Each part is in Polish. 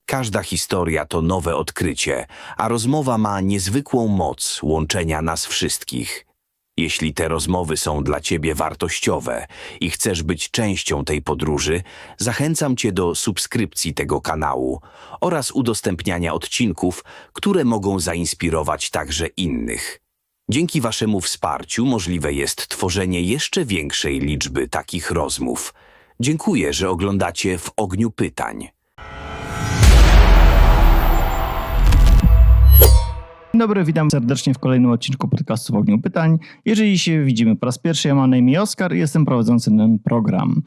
Każda historia to nowe odkrycie, a rozmowa ma niezwykłą moc łączenia nas wszystkich. Jeśli te rozmowy są dla Ciebie wartościowe i chcesz być częścią tej podróży, zachęcam Cię do subskrypcji tego kanału oraz udostępniania odcinków, które mogą zainspirować także innych. Dzięki Waszemu wsparciu możliwe jest tworzenie jeszcze większej liczby takich rozmów. Dziękuję, że oglądacie W ogniu pytań. Dzień dobry, witam serdecznie w kolejnym odcinku podcastu W ogniu pytań. Jeżeli się widzimy po raz pierwszy, ja mam na imię Oskar i jestem prowadzącym ten program.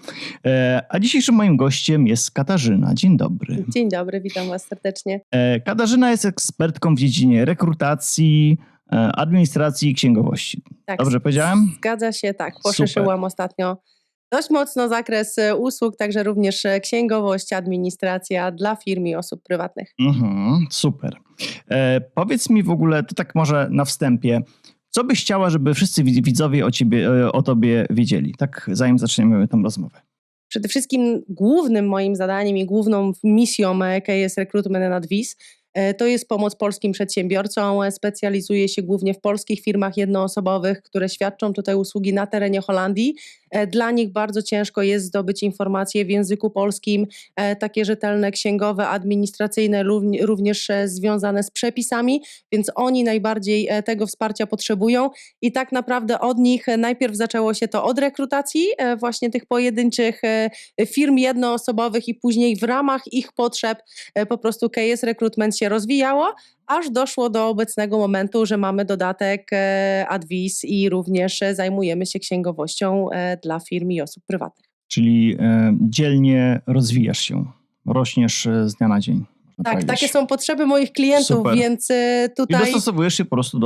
A dzisiejszym moim gościem jest Katarzyna. Dzień dobry. Dzień dobry, witam Was serdecznie. Katarzyna jest ekspertką w dziedzinie rekrutacji, administracji i księgowości. Tak, Dobrze powiedziałem? Zgadza się, tak. Poszerzyłam ostatnio dość mocno zakres usług, także również księgowość, administracja dla firm i osób prywatnych. Super. Powiedz mi w ogóle, to tak może na wstępie, co byś chciała, żeby wszyscy widzowie o tobie wiedzieli, tak zanim zaczniemy tę rozmowę? Przede wszystkim głównym moim zadaniem i główną misją KS Recruitment and Advice to jest pomoc polskim przedsiębiorcom. Specjalizuję się głównie w polskich firmach jednoosobowych, które świadczą tutaj usługi na terenie Holandii. Dla nich bardzo ciężko jest zdobyć informacje w języku polskim, takie rzetelne, księgowe, administracyjne, również związane z przepisami, więc oni najbardziej tego wsparcia potrzebują i tak naprawdę od nich najpierw zaczęło się to od rekrutacji właśnie tych pojedynczych firm jednoosobowych i później w ramach ich potrzeb po prostu KS Recruitment się rozwijało, aż doszło do obecnego momentu, że mamy dodatek Advice i również zajmujemy się księgowością dla firm i osób prywatnych. Czyli dzielnie rozwijasz się, rośniesz z dnia na dzień. Tak, takie są potrzeby moich klientów, Super. więc tutaj... I dostosowujesz się po prostu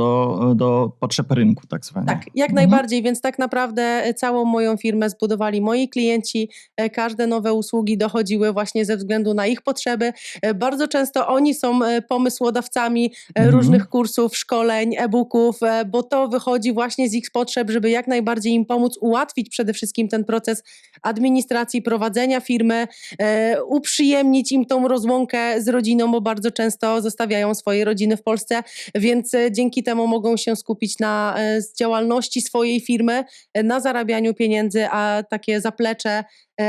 do potrzeb rynku, tak zwanych. Tak, jak najbardziej, więc tak naprawdę całą moją firmę zbudowali moi klienci. Każde nowe usługi dochodziły właśnie ze względu na ich potrzeby. Bardzo często oni są pomysłodawcami różnych kursów, szkoleń, e-booków, bo to wychodzi właśnie z ich potrzeb, żeby jak najbardziej im pomóc, ułatwić przede wszystkim ten proces administracji, prowadzenia firmy, uprzyjemnić im tą rozłąkę z rodziną, bo bardzo często zostawiają swoje rodziny w Polsce, więc dzięki temu mogą się skupić na działalności swojej firmy, na zarabianiu pieniędzy, a takie zaplecze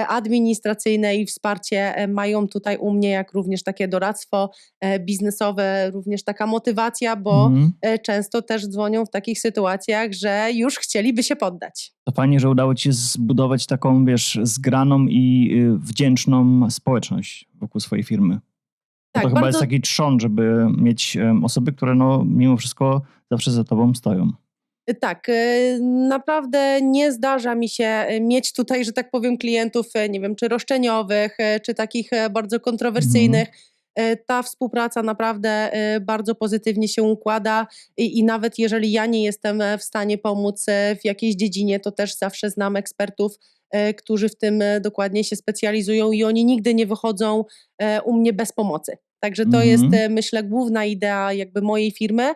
administracyjne i wsparcie mają tutaj u mnie, jak również takie doradztwo biznesowe, również taka motywacja, bo często też dzwonią w takich sytuacjach, że już chcieliby się poddać. To fajnie, że udało ci się zbudować taką, zgraną i wdzięczną społeczność wokół swojej firmy. Tak, to chyba jest taki trzon, żeby mieć osoby, które mimo wszystko zawsze za tobą stoją. Tak, naprawdę nie zdarza mi się mieć tutaj, że tak powiem, klientów, nie wiem, czy roszczeniowych, czy takich bardzo kontrowersyjnych. Ta współpraca naprawdę bardzo pozytywnie się układa i nawet jeżeli ja nie jestem w stanie pomóc w jakiejś dziedzinie, to też zawsze znam ekspertów, którzy w tym dokładnie się specjalizują i oni nigdy nie wychodzą u mnie bez pomocy. Także to jest, myślę, główna idea jakby mojej firmy.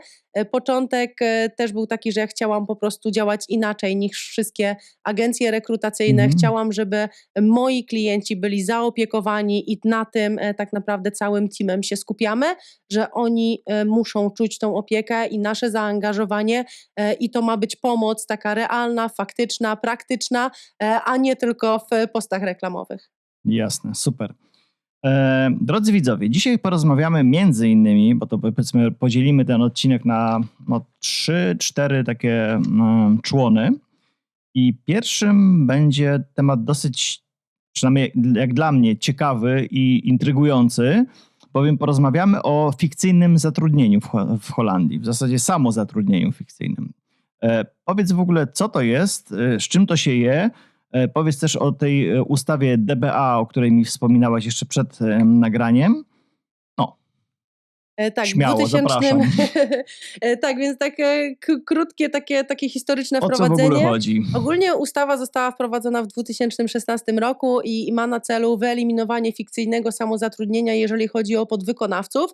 Początek też był taki, że ja chciałam po prostu działać inaczej niż wszystkie agencje rekrutacyjne. Chciałam, żeby moi klienci byli zaopiekowani i na tym tak naprawdę całym teamem się skupiamy, że oni muszą czuć tą opiekę i nasze zaangażowanie i to ma być pomoc taka realna, faktyczna, praktyczna, a nie tylko w postach reklamowych. Jasne, super. Drodzy widzowie, dzisiaj porozmawiamy między innymi, bo to powiedzmy podzielimy ten odcinek na 3-4 takie człony i pierwszym będzie temat dosyć, przynajmniej jak dla mnie, ciekawy i intrygujący, bowiem porozmawiamy o fikcyjnym zatrudnieniu w Holandii, w zasadzie samozatrudnieniu fikcyjnym. Powiedz w ogóle, co to jest, z czym to się je. Powiedz też o tej ustawie DBA, o której mi wspominałaś jeszcze przed nagraniem. Tak, śmiało, 2000... zapraszam. Tak, więc takie krótkie, takie historyczne o wprowadzenie. Co w ogóle chodzi? Ogólnie ustawa została wprowadzona w 2016 roku i ma na celu wyeliminowanie fikcyjnego samozatrudnienia, jeżeli chodzi o podwykonawców.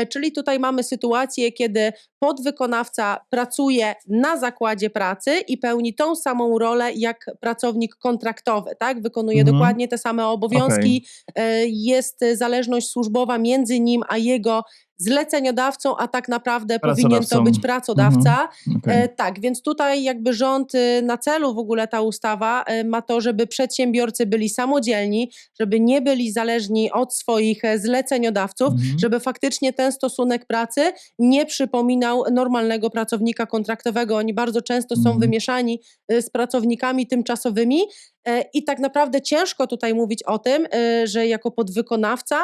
czyli tutaj mamy sytuację, kiedy podwykonawca pracuje na zakładzie pracy i pełni tą samą rolę jak pracownik kontraktowy, tak? Wykonuje dokładnie te same obowiązki, jest zależność służbowa między nim a jego zleceniodawcą, a tak naprawdę powinien to być pracodawca. Tak, więc tutaj jakby rząd na celu w ogóle ta ustawa ma to, żeby przedsiębiorcy byli samodzielni, żeby nie byli zależni od swoich zleceniodawców, żeby faktycznie ten stosunek pracy nie przypominał normalnego pracownika kontraktowego. Oni bardzo często są wymieszani z pracownikami tymczasowymi i tak naprawdę ciężko tutaj mówić o tym, że jako podwykonawca,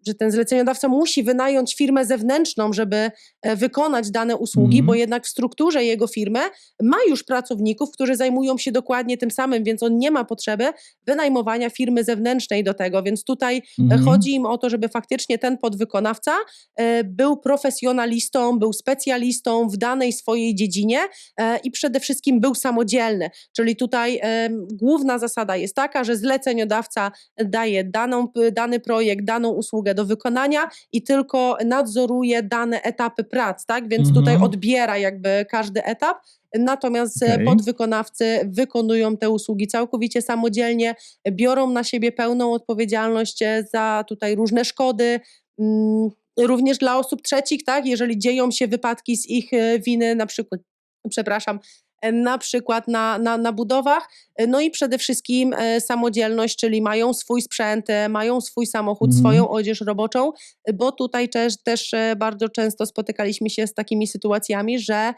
że ten zleceniodawca musi wynająć firmę zewnętrzną, żeby wykonać dane usługi, bo jednak w strukturze jego firmy ma już pracowników, którzy zajmują się dokładnie tym samym, więc on nie ma potrzeby wynajmowania firmy zewnętrznej do tego, więc tutaj chodzi im o to, żeby faktycznie ten podwykonawca był profesjonalistą, był specjalistą w danej swojej dziedzinie i przede wszystkim był samodzielny, czyli tutaj główna zasada jest taka, że zleceniodawca daje dany projekt, daną usługę do wykonania i tylko nadzoruje dane etapy prac, tak? Więc tutaj odbiera jakby każdy etap, natomiast podwykonawcy wykonują te usługi całkowicie samodzielnie, biorą na siebie pełną odpowiedzialność za tutaj różne szkody, również dla osób trzecich, tak? Jeżeli dzieją się wypadki z ich winy, na przykład na budowach, no i przede wszystkim samodzielność, czyli mają swój sprzęt, mają swój samochód, swoją odzież roboczą, bo tutaj też bardzo często spotykaliśmy się z takimi sytuacjami, że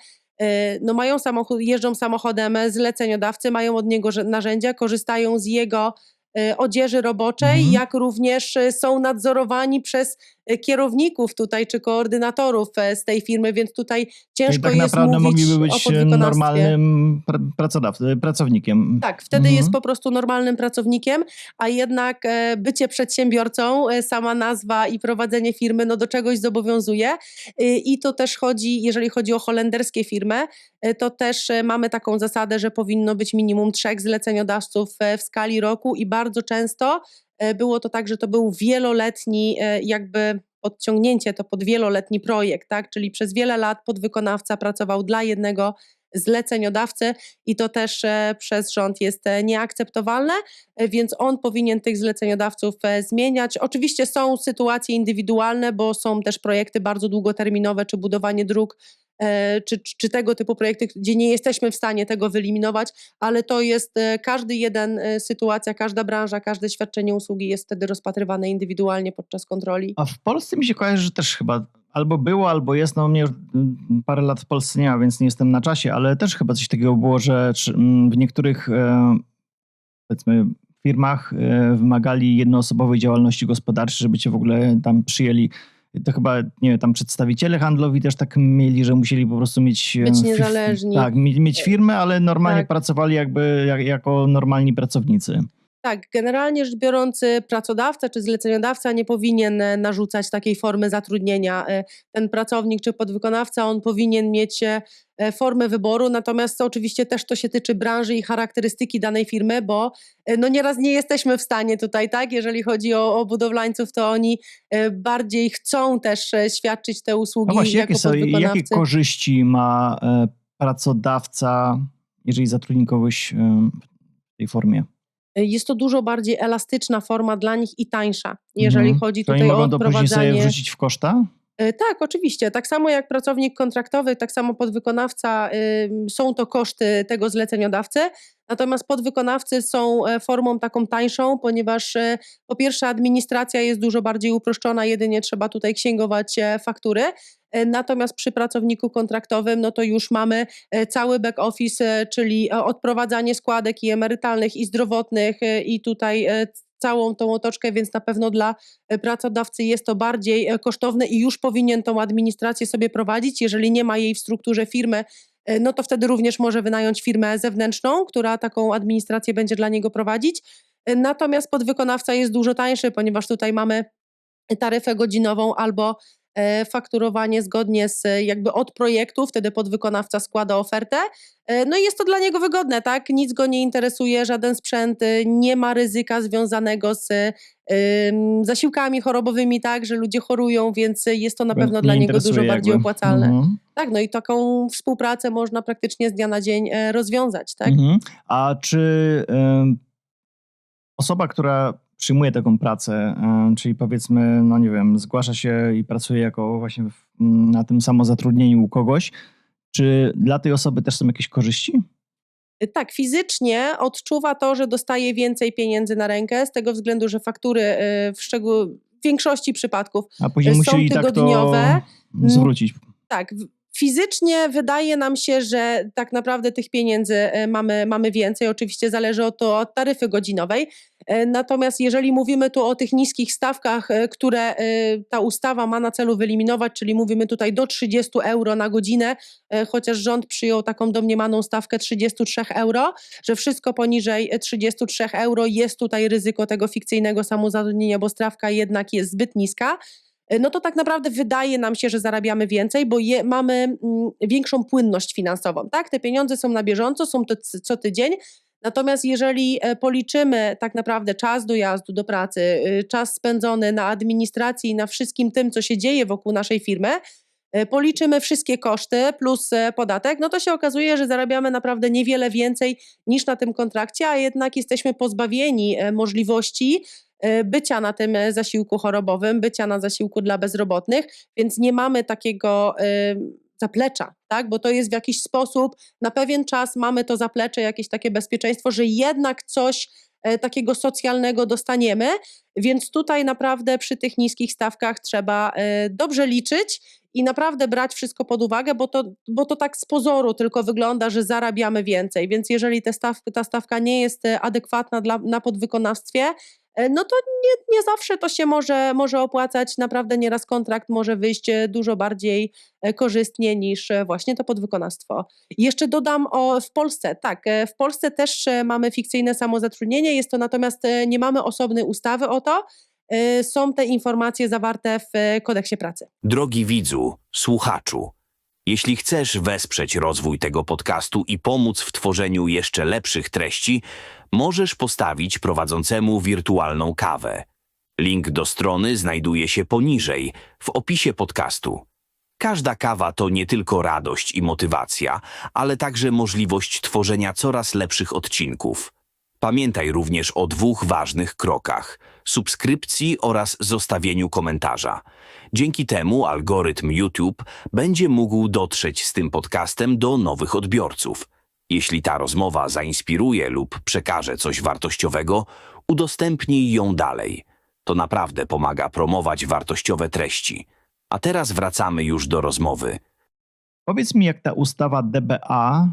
no mają samochód, jeżdżą samochodem zleceniodawcy, mają od niego narzędzia, korzystają z jego odzieży roboczej, jak również są nadzorowani przez kierowników tutaj, czy koordynatorów z tej firmy, więc tutaj ciężko tak jest naprawdę mówić mogliby o być podwykonawstwie. normalnym pracownikiem. Tak, wtedy jest po prostu normalnym pracownikiem, a jednak bycie przedsiębiorcą, sama nazwa i prowadzenie firmy, no do czegoś zobowiązuje i to też chodzi, jeżeli chodzi o holenderskie firmy, to też mamy taką zasadę, że powinno być minimum 3 zleceniodawców w skali roku i bardzo często było to tak, że to był wieloletni jakby podciągnięcie to pod wieloletni projekt, tak? Czyli przez wiele lat podwykonawca pracował dla jednego zleceniodawcy i to też przez rząd jest nieakceptowalne, więc on powinien tych zleceniodawców zmieniać. Oczywiście są sytuacje indywidualne, bo są też projekty bardzo długoterminowe, czy budowanie dróg, czy tego typu projekty, gdzie nie jesteśmy w stanie tego wyeliminować, ale to jest każdy jeden sytuacja, każda branża, każde świadczenie usługi jest wtedy rozpatrywane indywidualnie podczas kontroli. A w Polsce mi się kojarzy, że też chyba albo było, albo jest, no mnie już parę lat w Polsce nie ma, więc nie jestem na czasie, ale też chyba coś takiego było, że w niektórych powiedzmy firmach wymagali jednoosobowej działalności gospodarczej, żeby cię w ogóle tam przyjęli. To chyba, nie wiem, tam przedstawiciele handlowi też tak mieli, że musieli po prostu być niezależni. Tak, mieć firmę, ale normalnie Tak. pracowali jakby jako normalni pracownicy. Tak, generalnie rzecz biorąc, pracodawca czy zleceniodawca nie powinien narzucać takiej formy zatrudnienia. Ten pracownik czy podwykonawca, on powinien mieć formę wyboru, natomiast oczywiście też to się tyczy branży i charakterystyki danej firmy, bo no nieraz nie jesteśmy w stanie tutaj, tak, jeżeli chodzi o budowlańców, to oni bardziej chcą też świadczyć te usługi No właśnie, jako podwykonawcy. jakie korzyści ma pracodawca, jeżeli zatrudni kogoś w tej formie? Jest to dużo bardziej elastyczna forma dla nich i tańsza, jeżeli chodzi to tutaj oni o mogą to później odprowadzanie. sobie wrzucić w koszta? Tak, oczywiście. Tak samo jak pracownik kontraktowy, tak samo podwykonawca, są to koszty tego zleceniodawcy, natomiast podwykonawcy są formą taką tańszą, ponieważ po pierwsze administracja jest dużo bardziej uproszczona, jedynie trzeba tutaj księgować faktury, natomiast przy pracowniku kontraktowym, no to już mamy cały back office, czyli odprowadzanie składek i emerytalnych, i zdrowotnych, i tutaj całą tą otoczkę, więc na pewno dla pracodawcy jest to bardziej kosztowne i już powinien tą administrację sobie prowadzić. Jeżeli nie ma jej w strukturze firmy, no to wtedy również może wynająć firmę zewnętrzną, która taką administrację będzie dla niego prowadzić. Natomiast podwykonawca jest dużo tańszy, ponieważ tutaj mamy taryfę godzinową albo fakturowanie zgodnie z jakby od projektu, wtedy podwykonawca składa ofertę. No i jest to dla niego wygodne, tak? Nic go nie interesuje, żaden sprzęt, nie ma ryzyka związanego z zasiłkami chorobowymi, tak, że ludzie chorują, więc jest to na pewno Nie dla niego interesuje dużo bardziej jakby. opłacalne. Mhm. Tak, no i taką współpracę można praktycznie z dnia na dzień rozwiązać, tak? Mhm. A czy osoba, która przyjmuje taką pracę, czyli powiedzmy, no nie wiem, zgłasza się i pracuje jako właśnie na tym samozatrudnieniu u kogoś, czy dla tej osoby też są jakieś korzyści? Tak, fizycznie odczuwa to, że dostaje więcej pieniędzy na rękę, z tego względu, że faktury w większości przypadków A później są musi i tak to tygodniowe. zwrócić. Tak, fizycznie wydaje nam się, że tak naprawdę tych pieniędzy mamy więcej. Oczywiście zależy od taryfy godzinowej. Natomiast jeżeli mówimy tu o tych niskich stawkach, które ta ustawa ma na celu wyeliminować, czyli mówimy tutaj do 30 euro na godzinę, chociaż rząd przyjął taką domniemaną stawkę 33 euro, że wszystko poniżej 33 euro jest tutaj ryzyko tego fikcyjnego samozatrudnienia, bo stawka jednak jest zbyt niska. No to tak naprawdę wydaje nam się, że zarabiamy więcej, bo mamy większą płynność finansową, tak? Te pieniądze są na bieżąco, są to co tydzień, natomiast jeżeli policzymy tak naprawdę czas dojazdu do pracy, czas spędzony na administracji i na wszystkim tym, co się dzieje wokół naszej firmy, policzymy wszystkie koszty plus podatek, no to się okazuje, że zarabiamy naprawdę niewiele więcej niż na tym kontrakcie, a jednak jesteśmy pozbawieni możliwości bycia na tym zasiłku chorobowym, bycia na zasiłku dla bezrobotnych, więc nie mamy takiego zaplecza, tak? Bo to jest w jakiś sposób, na pewien czas mamy to zaplecze, jakieś takie bezpieczeństwo, że jednak coś takiego socjalnego dostaniemy, więc tutaj naprawdę przy tych niskich stawkach trzeba dobrze liczyć i naprawdę brać wszystko pod uwagę, bo to tak z pozoru tylko wygląda, że zarabiamy więcej, więc jeżeli ta stawka nie jest adekwatna na podwykonawstwie, no to nie zawsze to się może opłacać. Naprawdę nieraz kontrakt może wyjść dużo bardziej korzystnie niż właśnie to podwykonawstwo. I jeszcze dodam w Polsce. Tak, w Polsce też mamy fikcyjne samozatrudnienie, jest to natomiast nie mamy osobnej ustawy o to. Są te informacje zawarte w kodeksie pracy. Drogi widzu, słuchaczu, jeśli chcesz wesprzeć rozwój tego podcastu i pomóc w tworzeniu jeszcze lepszych treści, możesz postawić prowadzącemu wirtualną kawę. Link do strony znajduje się poniżej, w opisie podcastu. Każda kawa to nie tylko radość i motywacja, ale także możliwość tworzenia coraz lepszych odcinków. Pamiętaj również o 2 ważnych krokach: subskrypcji oraz zostawieniu komentarza. Dzięki temu algorytm YouTube będzie mógł dotrzeć z tym podcastem do nowych odbiorców. Jeśli ta rozmowa zainspiruje lub przekaże coś wartościowego, udostępnij ją dalej. To naprawdę pomaga promować wartościowe treści. A teraz wracamy już do rozmowy. Powiedz mi, jak ta ustawa DBA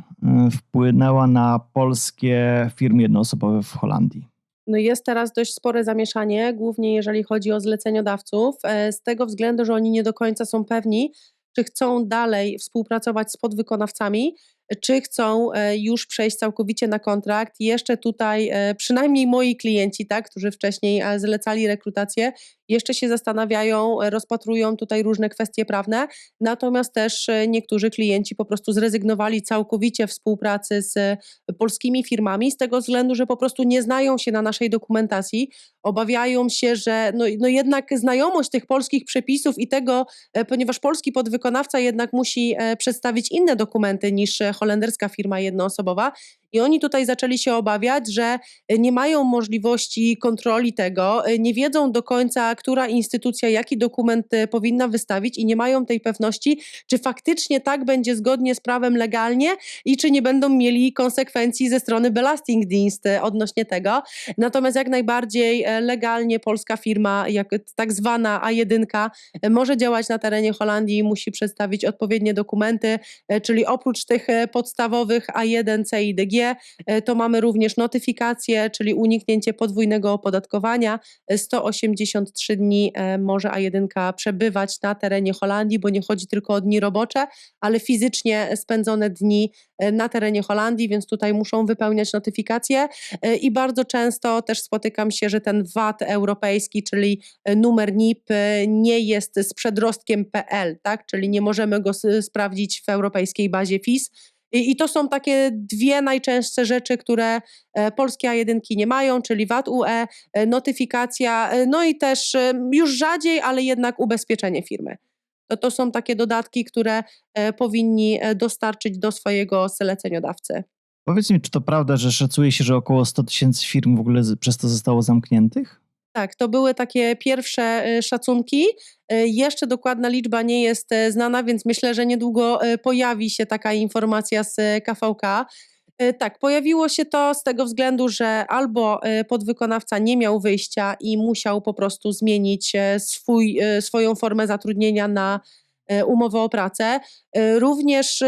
wpłynęła na polskie firmy jednoosobowe w Holandii? No jest teraz dość spore zamieszanie, głównie jeżeli chodzi o zleceniodawców, z tego względu, że oni nie do końca są pewni, czy chcą dalej współpracować z podwykonawcami, czy chcą już przejść całkowicie na kontrakt. Jeszcze tutaj przynajmniej moi klienci, tak, którzy wcześniej zlecali rekrutację, jeszcze się zastanawiają, rozpatrują tutaj różne kwestie prawne, natomiast też niektórzy klienci po prostu zrezygnowali całkowicie współpracy z polskimi firmami z tego względu, że po prostu nie znają się na naszej dokumentacji, obawiają się, że no jednak znajomość tych polskich przepisów i tego, ponieważ polski podwykonawca jednak musi przedstawić inne dokumenty niż holenderska firma jednoosobowa i oni tutaj zaczęli się obawiać, że nie mają możliwości kontroli tego, nie wiedzą do końca, która instytucja jaki dokument powinna wystawić i nie mają tej pewności, czy faktycznie tak będzie zgodnie z prawem legalnie i czy nie będą mieli konsekwencji ze strony Belastingdienst odnośnie tego. Natomiast jak najbardziej legalnie polska firma, jak tak zwana A1, może działać na terenie Holandii i musi przedstawić odpowiednie dokumenty, czyli oprócz tych podstawowych A1, C i DG, prawie, to mamy również notyfikację, czyli uniknięcie podwójnego opodatkowania. 183 dni może A1 przebywać na terenie Holandii, bo nie chodzi tylko o dni robocze, ale fizycznie spędzone dni na terenie Holandii, więc tutaj muszą wypełniać notyfikacje i bardzo często też spotykam się, że ten VAT europejski, czyli numer NIP nie jest z przedrostkiem PL, tak? Czyli nie możemy go sprawdzić w europejskiej bazie FIS. I to są takie dwie najczęstsze rzeczy, które polskie A1 nie mają, czyli VAT UE, notyfikacja, no i też już rzadziej, ale jednak ubezpieczenie firmy. To są takie dodatki, które powinni dostarczyć do swojego zleceniodawcy. Powiedz mi, czy to prawda, że szacuje się, że około 100 000 firm w ogóle przez to zostało zamkniętych? Tak, to były takie pierwsze szacunki. Jeszcze dokładna liczba nie jest znana, więc myślę, że niedługo pojawi się taka informacja z KVK. Tak, pojawiło się to z tego względu, że albo podwykonawca nie miał wyjścia i musiał po prostu zmienić swoją formę zatrudnienia na umowę o pracę. Również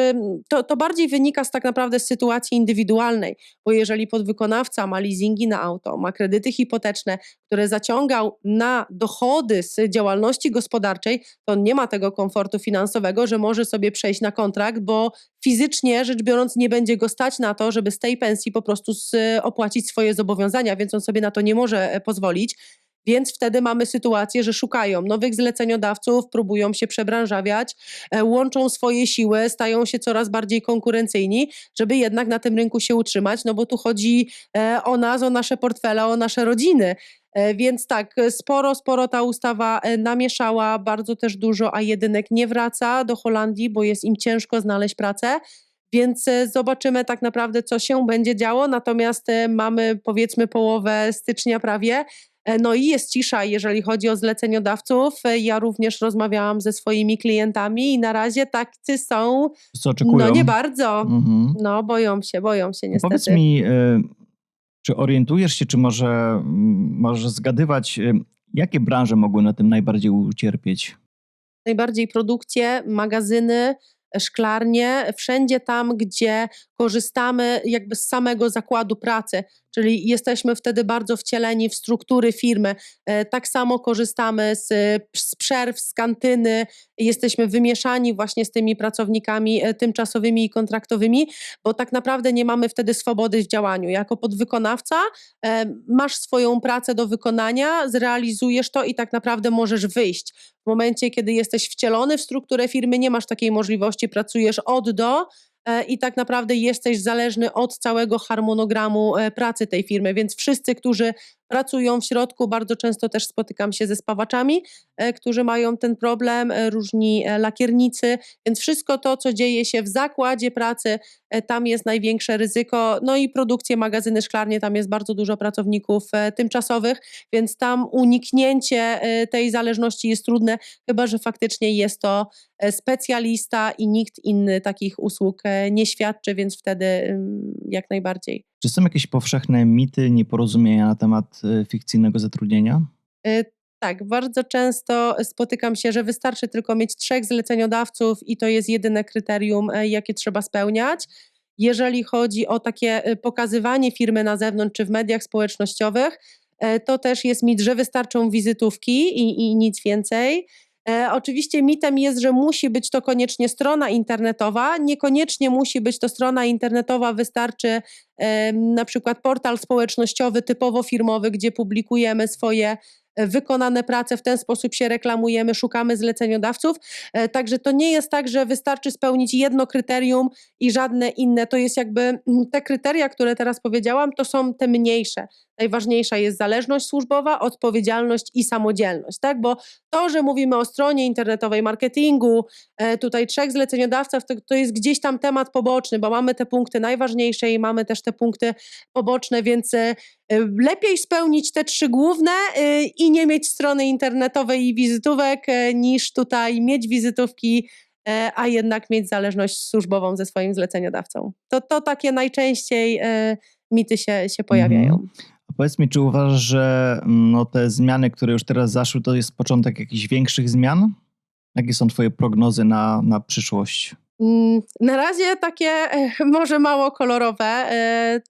to bardziej wynika tak naprawdę z sytuacji indywidualnej, bo jeżeli podwykonawca ma leasingi na auto, ma kredyty hipoteczne, które zaciągał na dochody z działalności gospodarczej, to on nie ma tego komfortu finansowego, że może sobie przejść na kontrakt, bo fizycznie rzecz biorąc nie będzie go stać na to, żeby z tej pensji po prostu opłacić swoje zobowiązania, więc on sobie na to nie może pozwolić. Więc wtedy mamy sytuację, że szukają nowych zleceniodawców, próbują się przebranżawiać, łączą swoje siły, stają się coraz bardziej konkurencyjni, żeby jednak na tym rynku się utrzymać, no bo tu chodzi o nas, o nasze portfele, o nasze rodziny. Więc tak, sporo ta ustawa namieszała, bardzo też dużo A1 nie wraca do Holandii, bo jest im ciężko znaleźć pracę. Więc zobaczymy tak naprawdę, co się będzie działo, natomiast mamy powiedzmy połowę stycznia prawie. No i jest cisza, jeżeli chodzi o zleceniodawców. Ja również rozmawiałam ze swoimi klientami i na razie tacy są, Co oczekują? no nie bardzo. Mhm. No boją się niestety. Powiedz mi, czy orientujesz się, czy możesz zgadywać, jakie branże mogły na tym najbardziej ucierpieć? Najbardziej produkcje, magazyny, szklarnie, wszędzie tam, gdzie korzystamy jakby z samego zakładu pracy, czyli jesteśmy wtedy bardzo wcieleni w struktury firmy. Tak samo korzystamy z przerw, z kantyny, jesteśmy wymieszani właśnie z tymi pracownikami tymczasowymi i kontraktowymi, bo tak naprawdę nie mamy wtedy swobody w działaniu. Jako podwykonawca masz swoją pracę do wykonania, zrealizujesz to i tak naprawdę możesz wyjść. W momencie, kiedy jesteś wcielony w strukturę firmy, nie masz takiej możliwości, pracujesz od do i tak naprawdę jesteś zależny od całego harmonogramu pracy tej firmy, więc wszyscy, którzy pracują w środku, bardzo często też spotykam się ze spawaczami, którzy mają ten problem, różni lakiernicy, więc wszystko to, co dzieje się w zakładzie pracy, tam jest największe ryzyko, no i produkcje, magazyny, szklarnie, tam jest bardzo dużo pracowników tymczasowych, więc tam uniknięcie tej zależności jest trudne, chyba że faktycznie jest to specjalista i nikt inny takich usług nie świadczy, więc wtedy jak najbardziej. Czy są jakieś powszechne mity, nieporozumienia na temat fikcyjnego zatrudnienia? Tak, bardzo często spotykam się, że wystarczy tylko mieć 3 zleceniodawców i to jest jedyne kryterium, jakie trzeba spełniać. Jeżeli chodzi o takie pokazywanie firmy na zewnątrz czy w mediach społecznościowych, to też jest mit, że wystarczą wizytówki i nic więcej. Oczywiście mitem jest, że musi być to koniecznie strona internetowa. Niekoniecznie musi być to strona internetowa, wystarczy na przykład portal społecznościowy typowo firmowy, gdzie publikujemy swoje wykonane prace, w ten sposób się reklamujemy, szukamy zleceniodawców. Także to nie jest tak, że wystarczy spełnić jedno kryterium i żadne inne. To jest jakby te kryteria, które teraz powiedziałam, to są te mniejsze. Najważniejsza jest zależność służbowa, odpowiedzialność i samodzielność, tak? Bo to, że mówimy o stronie internetowej, marketingu, tutaj 3 zleceniodawców, to jest gdzieś tam temat poboczny, bo mamy te punkty najważniejsze i mamy też te punkty poboczne, więc lepiej spełnić te 3 główne i nie mieć strony internetowej i wizytówek, niż tutaj mieć wizytówki, a jednak mieć zależność służbową ze swoim zleceniodawcą. To takie najczęściej mity się pojawiają. A powiedz mi, czy uważasz, że te zmiany, które już teraz zaszły, to jest początek jakichś większych zmian? Jakie są twoje prognozy na przyszłość? Na razie takie może mało kolorowe.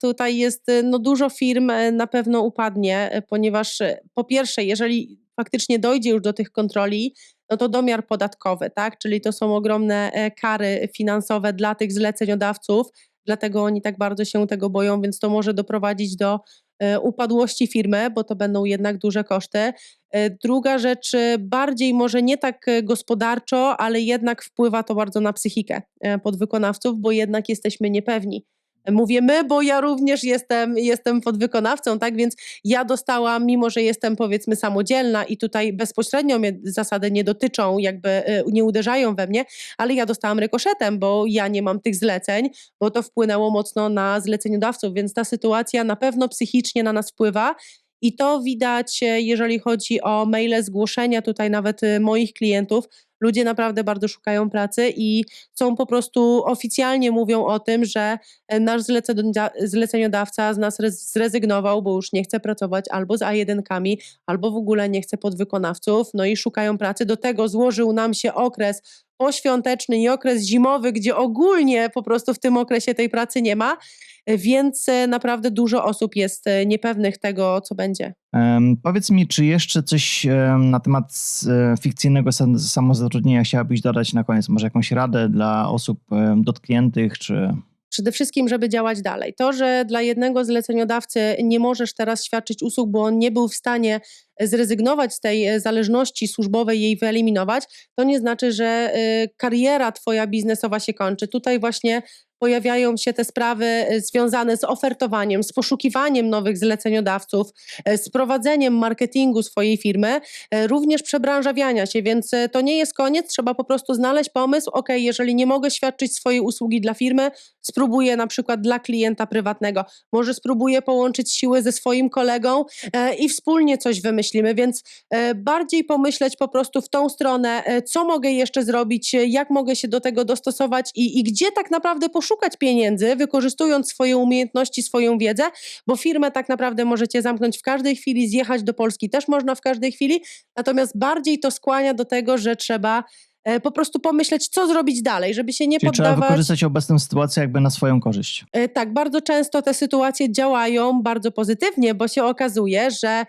Tutaj jest no, dużo firm na pewno upadnie, ponieważ po pierwsze, jeżeli faktycznie dojdzie już do tych kontroli, no to domiar podatkowy, tak? Czyli to są ogromne kary finansowe dla tych zleceniodawców, dlatego oni tak bardzo się tego boją, więc to może doprowadzić do upadłości firmy, bo to będą jednak duże koszty. Druga rzecz, bardziej może nie tak gospodarczo, ale jednak wpływa to bardzo na psychikę podwykonawców, bo jednak jesteśmy niepewni. Mówię my, bo ja również jestem podwykonawcą, tak? Więc ja dostałam, mimo że jestem powiedzmy samodzielna i tutaj bezpośrednio mnie zasady nie dotyczą, jakby nie uderzają we mnie, ale ja dostałam rykoszetem, bo ja nie mam tych zleceń, bo to wpłynęło mocno na zleceniodawców, więc ta sytuacja na pewno psychicznie na nas wpływa. I to widać, jeżeli chodzi o maile, zgłoszenia tutaj nawet moich klientów. Ludzie naprawdę bardzo szukają pracy i są po prostu oficjalnie mówią o tym, że nasz zleceniodawca z nas zrezygnował, bo już nie chce pracować albo z A1-kami, albo w ogóle nie chce podwykonawców, no i szukają pracy. Do tego złożył nam się okres poświąteczny i okres zimowy, gdzie ogólnie po prostu w tym okresie tej pracy nie ma, więc naprawdę dużo osób jest niepewnych tego, co będzie. Powiedz mi, czy jeszcze coś na temat fikcyjnego samozatrudnienia chciałabyś dodać na koniec? Może jakąś radę dla osób dotkniętych, czy... Przede wszystkim, żeby działać dalej. To, że dla jednego zleceniodawcy nie możesz teraz świadczyć usług, bo on nie był w stanie zrezygnować z tej zależności służbowej, jej wyeliminować, to nie znaczy, że kariera twoja biznesowa się kończy. Tutaj właśnie pojawiają się te sprawy związane z ofertowaniem, z poszukiwaniem nowych zleceniodawców, z prowadzeniem marketingu swojej firmy, również przebranżawiania się, więc to nie jest koniec, trzeba po prostu znaleźć pomysł, jeżeli nie mogę świadczyć swojej usługi dla firmy, spróbuję na przykład dla klienta prywatnego, może spróbuję połączyć siły ze swoim kolegą i wspólnie coś wymyślimy, więc bardziej pomyśleć po prostu w tą stronę, co mogę jeszcze zrobić, jak mogę się do tego dostosować i gdzie tak naprawdę poszukać pieniędzy, wykorzystując swoje umiejętności, swoją wiedzę, bo firmę tak naprawdę możecie zamknąć w każdej chwili, zjechać do Polski też można w każdej chwili, natomiast bardziej to skłania do tego, że trzeba po prostu pomyśleć, co zrobić dalej, żeby się nie Czyli trzeba poddawać. wykorzystać obecną sytuację jakby na swoją korzyść. Tak, bardzo często te sytuacje działają bardzo pozytywnie, bo się okazuje, że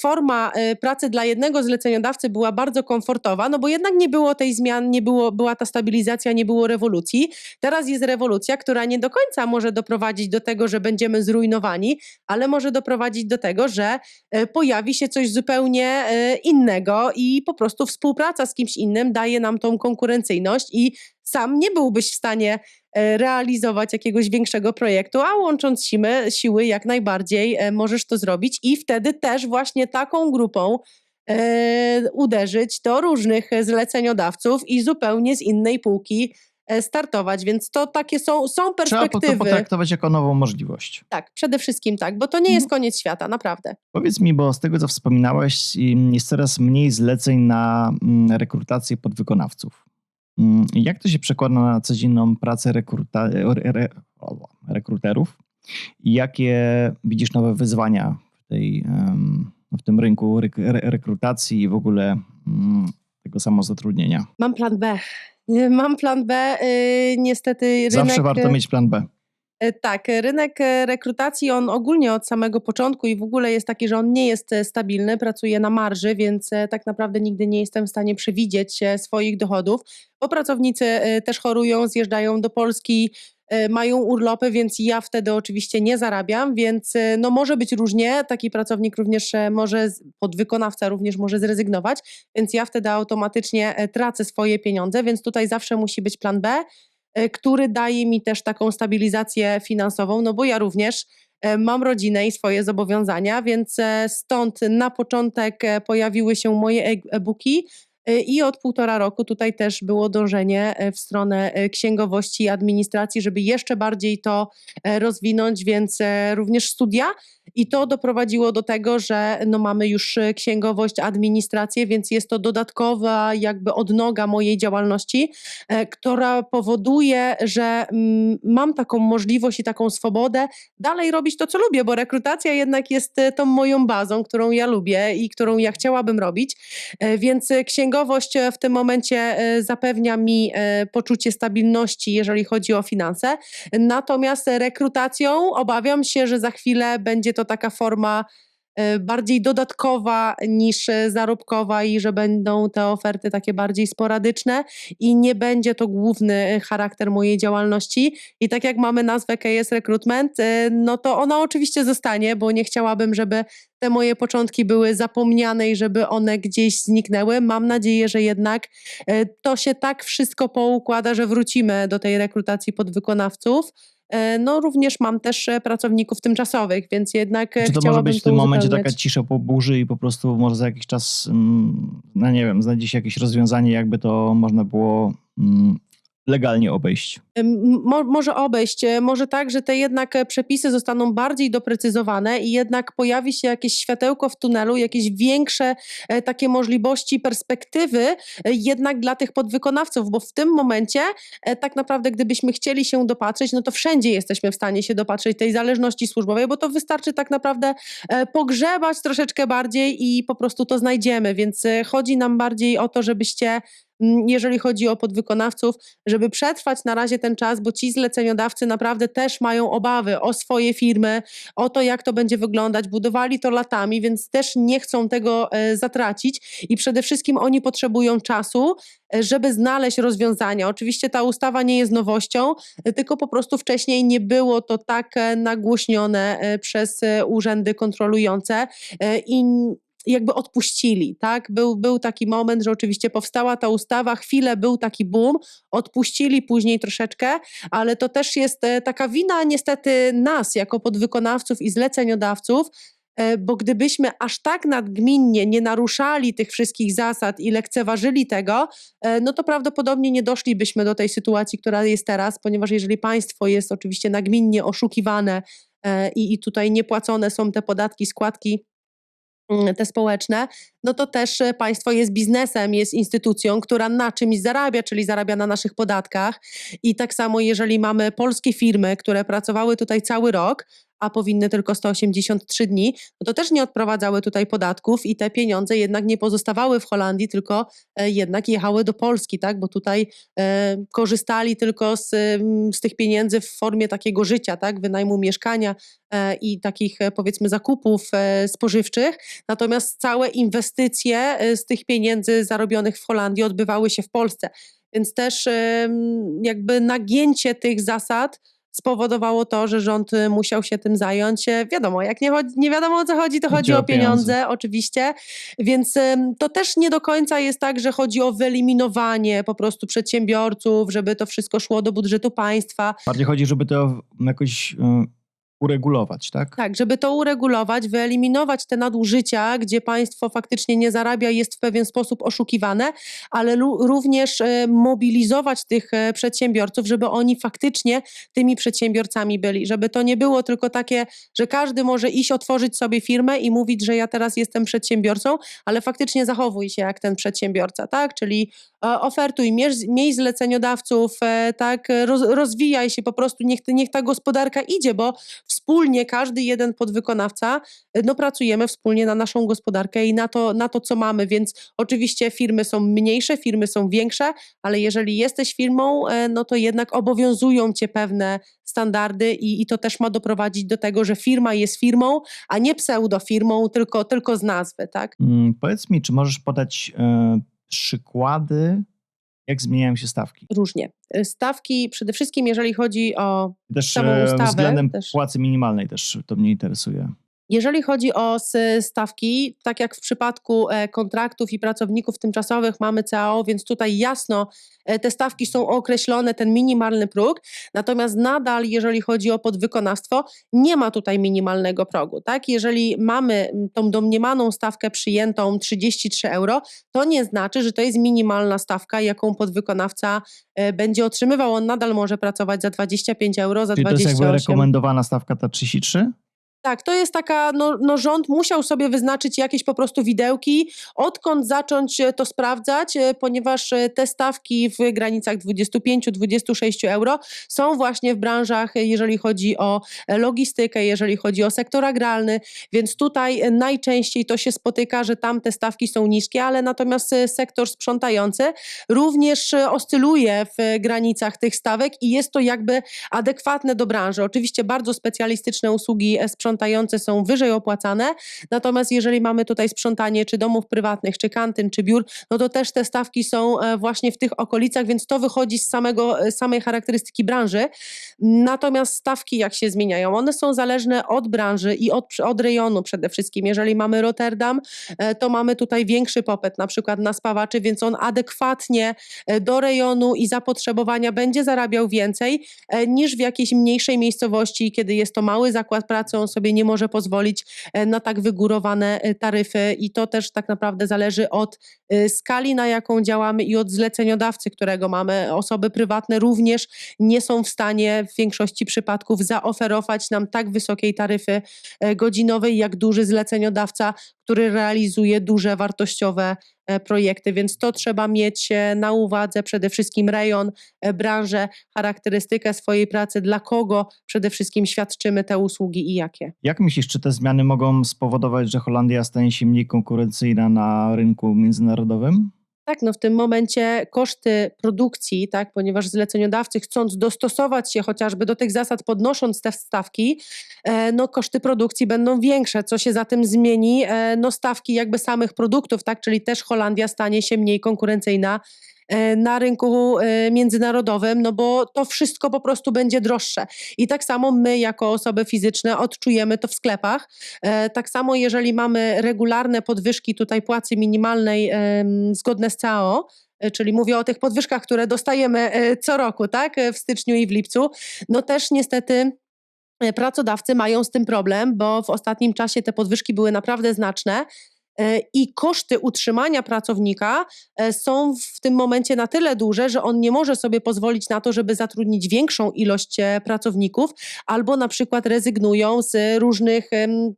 forma pracy dla jednego zleceniodawcy była bardzo komfortowa, no bo jednak nie było tej zmian, była ta stabilizacja, nie było rewolucji. Teraz jest rewolucja, która nie do końca może doprowadzić do tego, że będziemy zrujnowani, ale może doprowadzić do tego, że pojawi się coś zupełnie innego i po prostu współpraca z kimś innym daje nam tą konkurencyjność i sam nie byłbyś w stanie realizować jakiegoś większego projektu, a łącząc siły jak najbardziej możesz to zrobić i wtedy też właśnie taką grupą uderzyć do różnych zleceniodawców i zupełnie z innej półki startować, więc to takie są Trzeba perspektywy. to potraktować jako nową możliwość. Tak, przede wszystkim tak, bo to nie jest koniec świata, naprawdę. Powiedz mi, bo z tego co wspominałeś, jest coraz mniej zleceń na rekrutację podwykonawców. Jak to się przekłada na codzienną pracę rekruterów? I jakie widzisz nowe wyzwania w tym rynku rekrutacji i w ogóle tego samozatrudnienia? Mam plan B. Niestety rynek... Zawsze warto mieć plan B. Tak, rynek rekrutacji, on ogólnie od samego początku i w ogóle jest taki, że on nie jest stabilny, pracuje na marży, więc tak naprawdę nigdy nie jestem w stanie przewidzieć swoich dochodów, bo pracownicy też chorują, zjeżdżają do Polski, mają urlopy, więc ja wtedy oczywiście nie zarabiam, więc no może być różnie, taki pracownik również podwykonawca również może zrezygnować, więc ja wtedy automatycznie tracę swoje pieniądze, więc tutaj zawsze musi być plan B, który daje mi też taką stabilizację finansową, no bo ja również mam rodzinę i swoje zobowiązania, więc stąd na początek pojawiły się moje e-booki i od 1,5 roku tutaj też było dążenie w stronę księgowości i administracji, żeby jeszcze bardziej to rozwinąć, więc również studia i to doprowadziło do tego, że no mamy już księgowość, administrację, więc jest to dodatkowa jakby odnoga mojej działalności, która powoduje, że mam taką możliwość i taką swobodę dalej robić to, co lubię, bo rekrutacja jednak jest tą moją bazą, którą ja lubię i którą ja chciałabym robić, więc księgowość w tym momencie zapewnia mi poczucie stabilności, jeżeli chodzi o finanse. Natomiast rekrutacją obawiam się, że za chwilę będzie to taka forma bardziej dodatkowa niż zarobkowa i że będą te oferty takie bardziej sporadyczne i nie będzie to główny charakter mojej działalności. I tak jak mamy nazwę KS Recruitment, no to ona oczywiście zostanie, bo nie chciałabym, żeby te moje początki były zapomniane i żeby one gdzieś zniknęły. Mam nadzieję, że jednak to się tak wszystko poukłada, że wrócimy do tej rekrutacji podwykonawców. No również mam też pracowników tymczasowych, więc jednak Czy to może chciałabym być w to tym momencie taka uzupełniać. cisza po burzy i po prostu może za jakiś czas, no nie wiem, znajdzie się jakieś rozwiązanie, jakby to można było legalnie obejść? Może obejść, może tak, że te jednak przepisy zostaną bardziej doprecyzowane i jednak pojawi się jakieś światełko w tunelu, jakieś większe takie możliwości, perspektywy jednak dla tych podwykonawców, bo w tym momencie tak naprawdę gdybyśmy chcieli się dopatrzeć, no to wszędzie jesteśmy w stanie się dopatrzeć tej zależności służbowej, bo to wystarczy tak naprawdę pogrzebać troszeczkę bardziej i po prostu to znajdziemy, więc chodzi nam bardziej o to, żebyście jeżeli chodzi o podwykonawców, żeby przetrwać na razie ten czas, bo ci zleceniodawcy naprawdę też mają obawy o swoje firmy, o to, jak to będzie wyglądać. Budowali to latami, więc też nie chcą tego zatracić i przede wszystkim oni potrzebują czasu, żeby znaleźć rozwiązania. Oczywiście ta ustawa nie jest nowością, tylko po prostu wcześniej nie było to tak nagłośnione przez urzędy kontrolujące i jakby odpuścili, tak? Był taki moment, że oczywiście powstała ta ustawa, chwilę był taki boom, odpuścili później troszeczkę, ale to też jest taka wina niestety nas jako podwykonawców i zleceniodawców, bo gdybyśmy aż tak nadgminnie nie naruszali tych wszystkich zasad i lekceważyli tego, no to prawdopodobnie nie doszlibyśmy do tej sytuacji, która jest teraz, ponieważ jeżeli państwo jest oczywiście nagminnie oszukiwane i tutaj niepłacone są te podatki, składki, te społeczne, no to też państwo jest biznesem, jest instytucją, która na czymś zarabia, czyli zarabia na naszych podatkach. I tak samo, jeżeli mamy polskie firmy, które pracowały tutaj cały rok, a powinny tylko 183 dni, no to też nie odprowadzały tutaj podatków i te pieniądze jednak nie pozostawały w Holandii, tylko jednak jechały do Polski, tak? Bo tutaj korzystali tylko z tych pieniędzy w formie takiego życia, tak? Wynajmu mieszkania i takich powiedzmy zakupów spożywczych. Natomiast całe inwestycje z tych pieniędzy zarobionych w Holandii odbywały się w Polsce. Więc też jakby nagięcie tych zasad spowodowało to, że rząd musiał się tym zająć. Wiadomo, jak nie wiadomo o co chodzi, to chodzi o pieniądze, oczywiście. Więc to też nie do końca jest tak, że chodzi o wyeliminowanie po prostu przedsiębiorców, żeby to wszystko szło do budżetu państwa. Bardziej chodzi, żeby to jakoś uregulować, tak? Tak, żeby to uregulować, wyeliminować te nadużycia, gdzie państwo faktycznie nie zarabia, jest w pewien sposób oszukiwane, ale również mobilizować tych przedsiębiorców, żeby oni faktycznie tymi przedsiębiorcami byli, żeby to nie było tylko takie, że każdy może iść otworzyć sobie firmę i mówić, że ja teraz jestem przedsiębiorcą, ale faktycznie zachowuj się jak ten przedsiębiorca, tak? Czyli ofertuj, miej zleceniodawców, tak? Rozwijaj się po prostu, niech ta gospodarka idzie, bo wspólnie każdy jeden podwykonawca, no pracujemy wspólnie na naszą gospodarkę i na to, co mamy, więc oczywiście firmy są mniejsze, firmy są większe, ale jeżeli jesteś firmą, no to jednak obowiązują cię pewne standardy i to też ma doprowadzić do tego, że firma jest firmą, a nie pseudofirmą, tylko z nazwy, tak? Powiedz mi, czy możesz podać przykłady, jak zmieniają się stawki? Różnie. Stawki przede wszystkim, jeżeli chodzi o Też samą ustawę. względem Też. płacy minimalnej też to mnie interesuje. Jeżeli chodzi o stawki, tak jak w przypadku kontraktów i pracowników tymczasowych mamy CAO, więc tutaj jasno te stawki są określone, ten minimalny próg, natomiast nadal jeżeli chodzi o podwykonawstwo, nie ma tutaj minimalnego progu, tak? Jeżeli mamy tą domniemaną stawkę przyjętą 33 euro, to nie znaczy, że to jest minimalna stawka, jaką podwykonawca będzie otrzymywał. On nadal może pracować za 25 euro, za Czyli to jest 28. jakby rekomendowana stawka ta 33? Tak, to jest taka, rząd musiał sobie wyznaczyć jakieś po prostu widełki, odkąd zacząć to sprawdzać, ponieważ te stawki w granicach 25-26 euro są właśnie w branżach, jeżeli chodzi o logistykę, jeżeli chodzi o sektor agralny, więc tutaj najczęściej to się spotyka, że tam te stawki są niskie, ale natomiast sektor sprzątający również oscyluje w granicach tych stawek i jest to jakby adekwatne do branży. Oczywiście bardzo specjalistyczne usługi sprzątające są wyżej opłacane, natomiast jeżeli mamy tutaj sprzątanie czy domów prywatnych, czy kantyn, czy biur, no to też te stawki są właśnie w tych okolicach, więc to wychodzi z samej charakterystyki branży. Natomiast stawki jak się zmieniają? One są zależne od branży i od rejonu przede wszystkim. Jeżeli mamy Rotterdam, to mamy tutaj większy popyt na przykład na spawaczy, więc on adekwatnie do rejonu i zapotrzebowania będzie zarabiał więcej niż w jakiejś mniejszej miejscowości, kiedy jest to mały zakład pracy, on sobie nie może pozwolić na tak wygórowane taryfy i to też tak naprawdę zależy od skali, na jaką działamy i od zleceniodawcy, którego mamy. Osoby prywatne również nie są w stanie w większości przypadków zaoferować nam tak wysokiej taryfy godzinowej, jak duży zleceniodawca, który realizuje duże, wartościowe projekty, więc to trzeba mieć na uwadze, przede wszystkim rejon, branżę, charakterystykę swojej pracy, dla kogo przede wszystkim świadczymy te usługi i jakie. Jak myślisz, czy te zmiany mogą spowodować, że Holandia stanie się mniej konkurencyjna na rynku międzynarodowym? Tak, w tym momencie koszty produkcji, tak, ponieważ zleceniodawcy chcąc dostosować się chociażby do tych zasad, podnosząc te stawki, koszty produkcji będą większe. Co się za tym zmieni? Stawki jakby samych produktów, tak, czyli też Holandia stanie się mniej konkurencyjna na rynku międzynarodowym, bo to wszystko po prostu będzie droższe. I tak samo my jako osoby fizyczne odczujemy to w sklepach. Tak samo jeżeli mamy regularne podwyżki tutaj płacy minimalnej zgodne z CAO, czyli mówię o tych podwyżkach, które dostajemy co roku, tak, w styczniu i w lipcu, też niestety pracodawcy mają z tym problem, bo w ostatnim czasie te podwyżki były naprawdę znaczne. I koszty utrzymania pracownika są w tym momencie na tyle duże, że on nie może sobie pozwolić na to, żeby zatrudnić większą ilość pracowników, albo na przykład rezygnują z różnych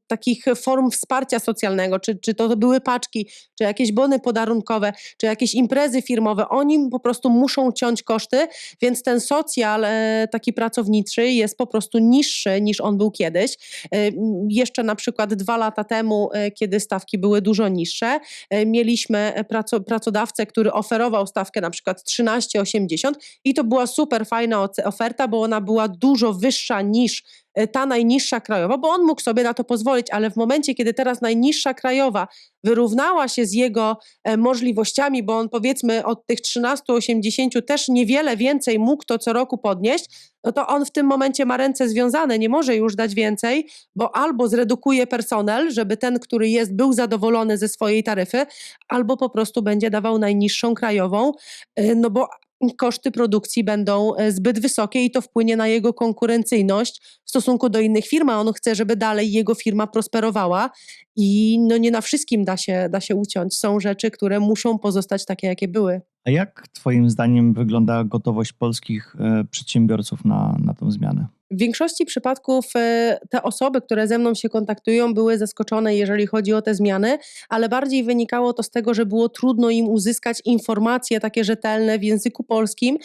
takich form wsparcia socjalnego, czy to były paczki, czy jakieś bony podarunkowe, czy jakieś imprezy firmowe. Oni po prostu muszą ciąć koszty, więc ten socjal taki pracowniczy jest po prostu niższy niż on był kiedyś. Jeszcze na przykład 2 lata temu, kiedy stawki były dużo niższe. Mieliśmy pracodawcę, który oferował stawkę na przykład 13,80 i to była super fajna oferta, bo ona była dużo wyższa niż ta najniższa krajowa, bo on mógł sobie na to pozwolić, ale w momencie, kiedy teraz najniższa krajowa wyrównała się z jego możliwościami, bo on powiedzmy od tych 13,80 też niewiele więcej mógł to co roku podnieść, to on w tym momencie ma ręce związane, nie może już dać więcej, bo albo zredukuje personel, żeby ten, który jest, był zadowolony ze swojej taryfy, albo po prostu będzie dawał najniższą krajową, bo koszty produkcji będą zbyt wysokie i to wpłynie na jego konkurencyjność w stosunku do innych firm, a on chce, żeby dalej jego firma prosperowała i nie na wszystkim da się uciąć. Są rzeczy, które muszą pozostać takie, jakie były. A jak twoim zdaniem wygląda gotowość polskich przedsiębiorców na tą zmianę? W większości przypadków te osoby, które ze mną się kontaktują, były zaskoczone, jeżeli chodzi o te zmiany, ale bardziej wynikało to z tego, że było trudno im uzyskać informacje takie rzetelne w języku polskim,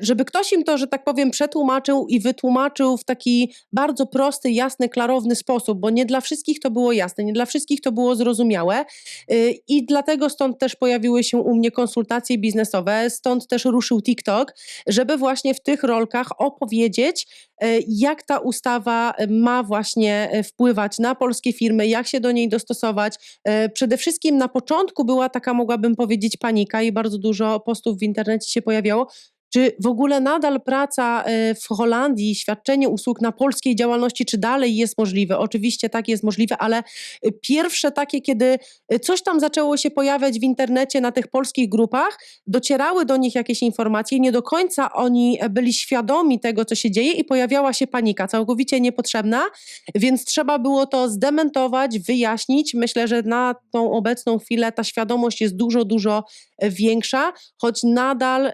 żeby ktoś im to, że tak powiem, przetłumaczył i wytłumaczył w taki bardzo prosty, jasny, klarowny sposób, bo nie dla wszystkich to było jasne, nie dla wszystkich to było zrozumiałe i dlatego stąd też pojawiły się u mnie konsultacje biznesowe, stąd też ruszył TikTok, żeby właśnie w tych rolkach opowiedzieć, jak ta ustawa ma właśnie wpływać na polskie firmy, jak się do niej dostosować. Przede wszystkim na początku była taka, mogłabym powiedzieć, panika i bardzo dużo postów w internecie się pojawiało, czy w ogóle nadal praca w Holandii, świadczenie usług na polskiej działalności, czy dalej jest możliwe? Oczywiście tak jest możliwe, ale pierwsze takie, kiedy coś tam zaczęło się pojawiać w internecie na tych polskich grupach, docierały do nich jakieś informacje, nie do końca oni byli świadomi tego, co się dzieje i pojawiała się panika, całkowicie niepotrzebna, więc trzeba było to zdementować, wyjaśnić. Myślę, że na tą obecną chwilę ta świadomość jest dużo większa, choć nadal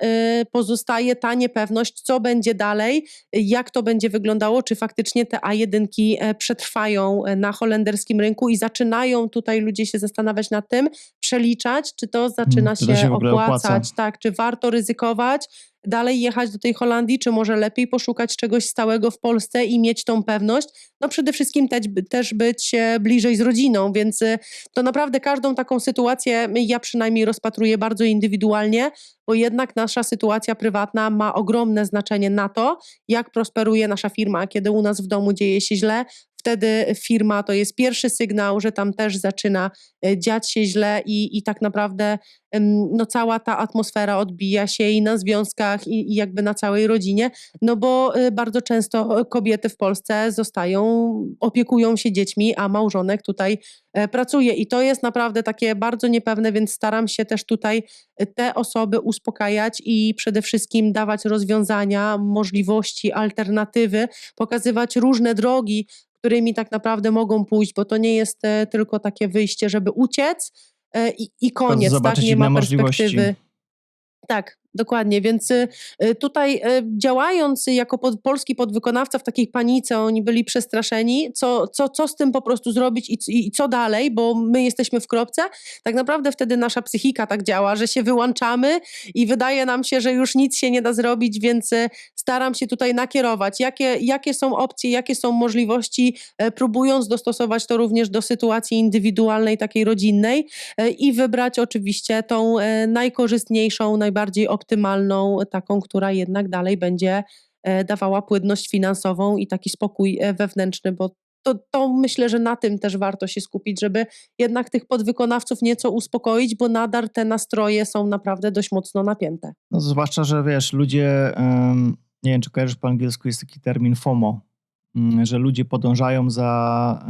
pozostaje ta niepewność, co będzie dalej, jak to będzie wyglądało, czy faktycznie te A1 przetrwają na holenderskim rynku i zaczynają tutaj ludzie się zastanawiać nad tym, przeliczać, czy to zaczyna Czy to się w ogóle opłacać, opłaca? tak, czy warto ryzykować, dalej jechać do tej Holandii, czy może lepiej poszukać czegoś stałego w Polsce i mieć tą pewność. No przede wszystkim też być bliżej z rodziną, więc to naprawdę każdą taką sytuację ja przynajmniej rozpatruję bardzo indywidualnie, bo jednak nasza sytuacja prywatna ma ogromne znaczenie na to, jak prosperuje nasza firma. Kiedy u nas w domu dzieje się źle, wtedy firma to jest pierwszy sygnał, że tam też zaczyna dziać się źle i tak naprawdę no cała ta atmosfera odbija się i na związkach i jakby na całej rodzinie, no bo bardzo często kobiety w Polsce opiekują się dziećmi, a małżonek tutaj pracuje i to jest naprawdę takie bardzo niepewne, więc staram się też tutaj te osoby uspokajać i przede wszystkim dawać rozwiązania, możliwości, alternatywy, pokazywać różne drogi, którymi tak naprawdę mogą pójść, bo to nie jest tylko takie wyjście, żeby uciec i koniec, tak? Zobaczyć Nie ma inne możliwości. perspektywy. Tak, dokładnie, więc tutaj działając jako polski podwykonawca w takiej panice, oni byli przestraszeni, co z tym po prostu zrobić i co dalej, bo my jesteśmy w kropce. Tak naprawdę wtedy nasza psychika tak działa, że się wyłączamy i wydaje nam się, że już nic się nie da zrobić, więc staram się tutaj nakierować, jakie są opcje, jakie są możliwości, próbując dostosować to również do sytuacji indywidualnej, takiej rodzinnej i wybrać oczywiście tą najkorzystniejszą, najbardziej optymalną, taką, która jednak dalej będzie dawała płynność finansową i taki spokój wewnętrzny, bo to myślę, że na tym też warto się skupić, żeby jednak tych podwykonawców nieco uspokoić, bo nadal te nastroje są naprawdę dość mocno napięte. No, zwłaszcza, że wiesz, ludzie, nie wiem, czy kojarzysz po angielsku, jest taki termin FOMO, że ludzie podążają za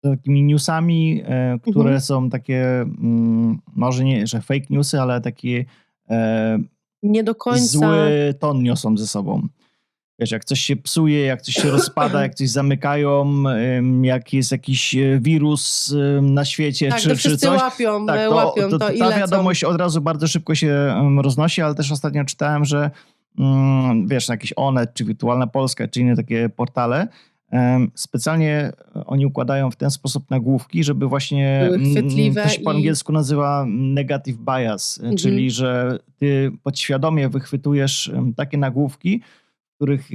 takimi newsami, które są takie, może nie, że fake newsy, ale takie Nie do końca. zły ton niosą ze sobą. Wiesz, jak coś się psuje, jak coś się rozpada, jak coś zamykają, jak jest jakiś wirus na świecie, Tak, to czy wszyscy coś. łapią Tak, to i ta lecą. wiadomość od razu bardzo szybko się roznosi, ale też ostatnio czytałem, że wiesz, jakiś Onet, czy Wirtualna Polska, czy inne takie portale, specjalnie oni układają w ten sposób nagłówki, żeby właśnie, Były chwytliwe to się po i- angielsku nazywa negative bias, czyli że ty podświadomie wychwytujesz takie nagłówki, w których,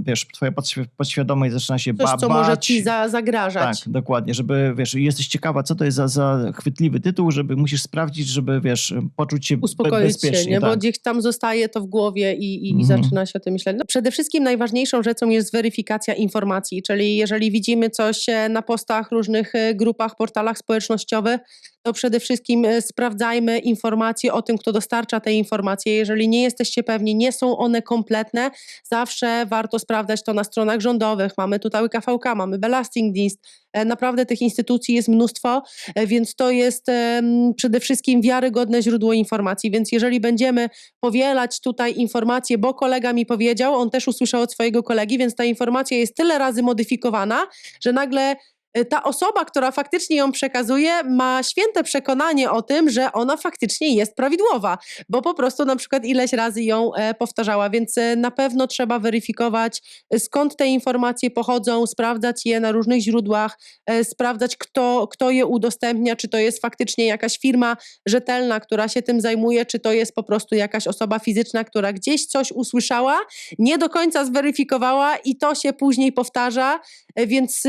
wiesz, twoja podświadomość zaczyna się Coś, co może bać. ci zagrażać. Tak, dokładnie, żeby, wiesz, jesteś ciekawa, co to jest za chwytliwy tytuł, żeby musisz sprawdzić, żeby, wiesz, poczuć się Uspokoić bezpiecznie. się, nie? Bo Tak. gdzieś tam zostaje to w głowie i Mhm. zaczyna się o tym myśleć. No, przede wszystkim najważniejszą rzeczą jest weryfikacja informacji, czyli jeżeli widzimy coś na postach, różnych grupach, portalach społecznościowych, to przede wszystkim sprawdzajmy informacje o tym, kto dostarcza te informacje. Jeżeli nie jesteście pewni, nie są one kompletne, zawsze warto sprawdzać to na stronach rządowych. Mamy tutaj KVK, mamy Belastingdienst. Naprawdę tych instytucji jest mnóstwo, więc to jest przede wszystkim wiarygodne źródło informacji. Więc jeżeli będziemy powielać tutaj informacje, bo kolega mi powiedział, on też usłyszał od swojego kolegi, więc ta informacja jest tyle razy modyfikowana, że nagle ta osoba, która faktycznie ją przekazuje, ma święte przekonanie o tym, że ona faktycznie jest prawidłowa, bo po prostu na przykład ileś razy ją powtarzała, więc na pewno trzeba weryfikować, skąd te informacje pochodzą, sprawdzać je na różnych źródłach, sprawdzać, kto je udostępnia, czy to jest faktycznie jakaś firma rzetelna, która się tym zajmuje, czy to jest po prostu jakaś osoba fizyczna, która gdzieś coś usłyszała, nie do końca zweryfikowała i to się później powtarza, więc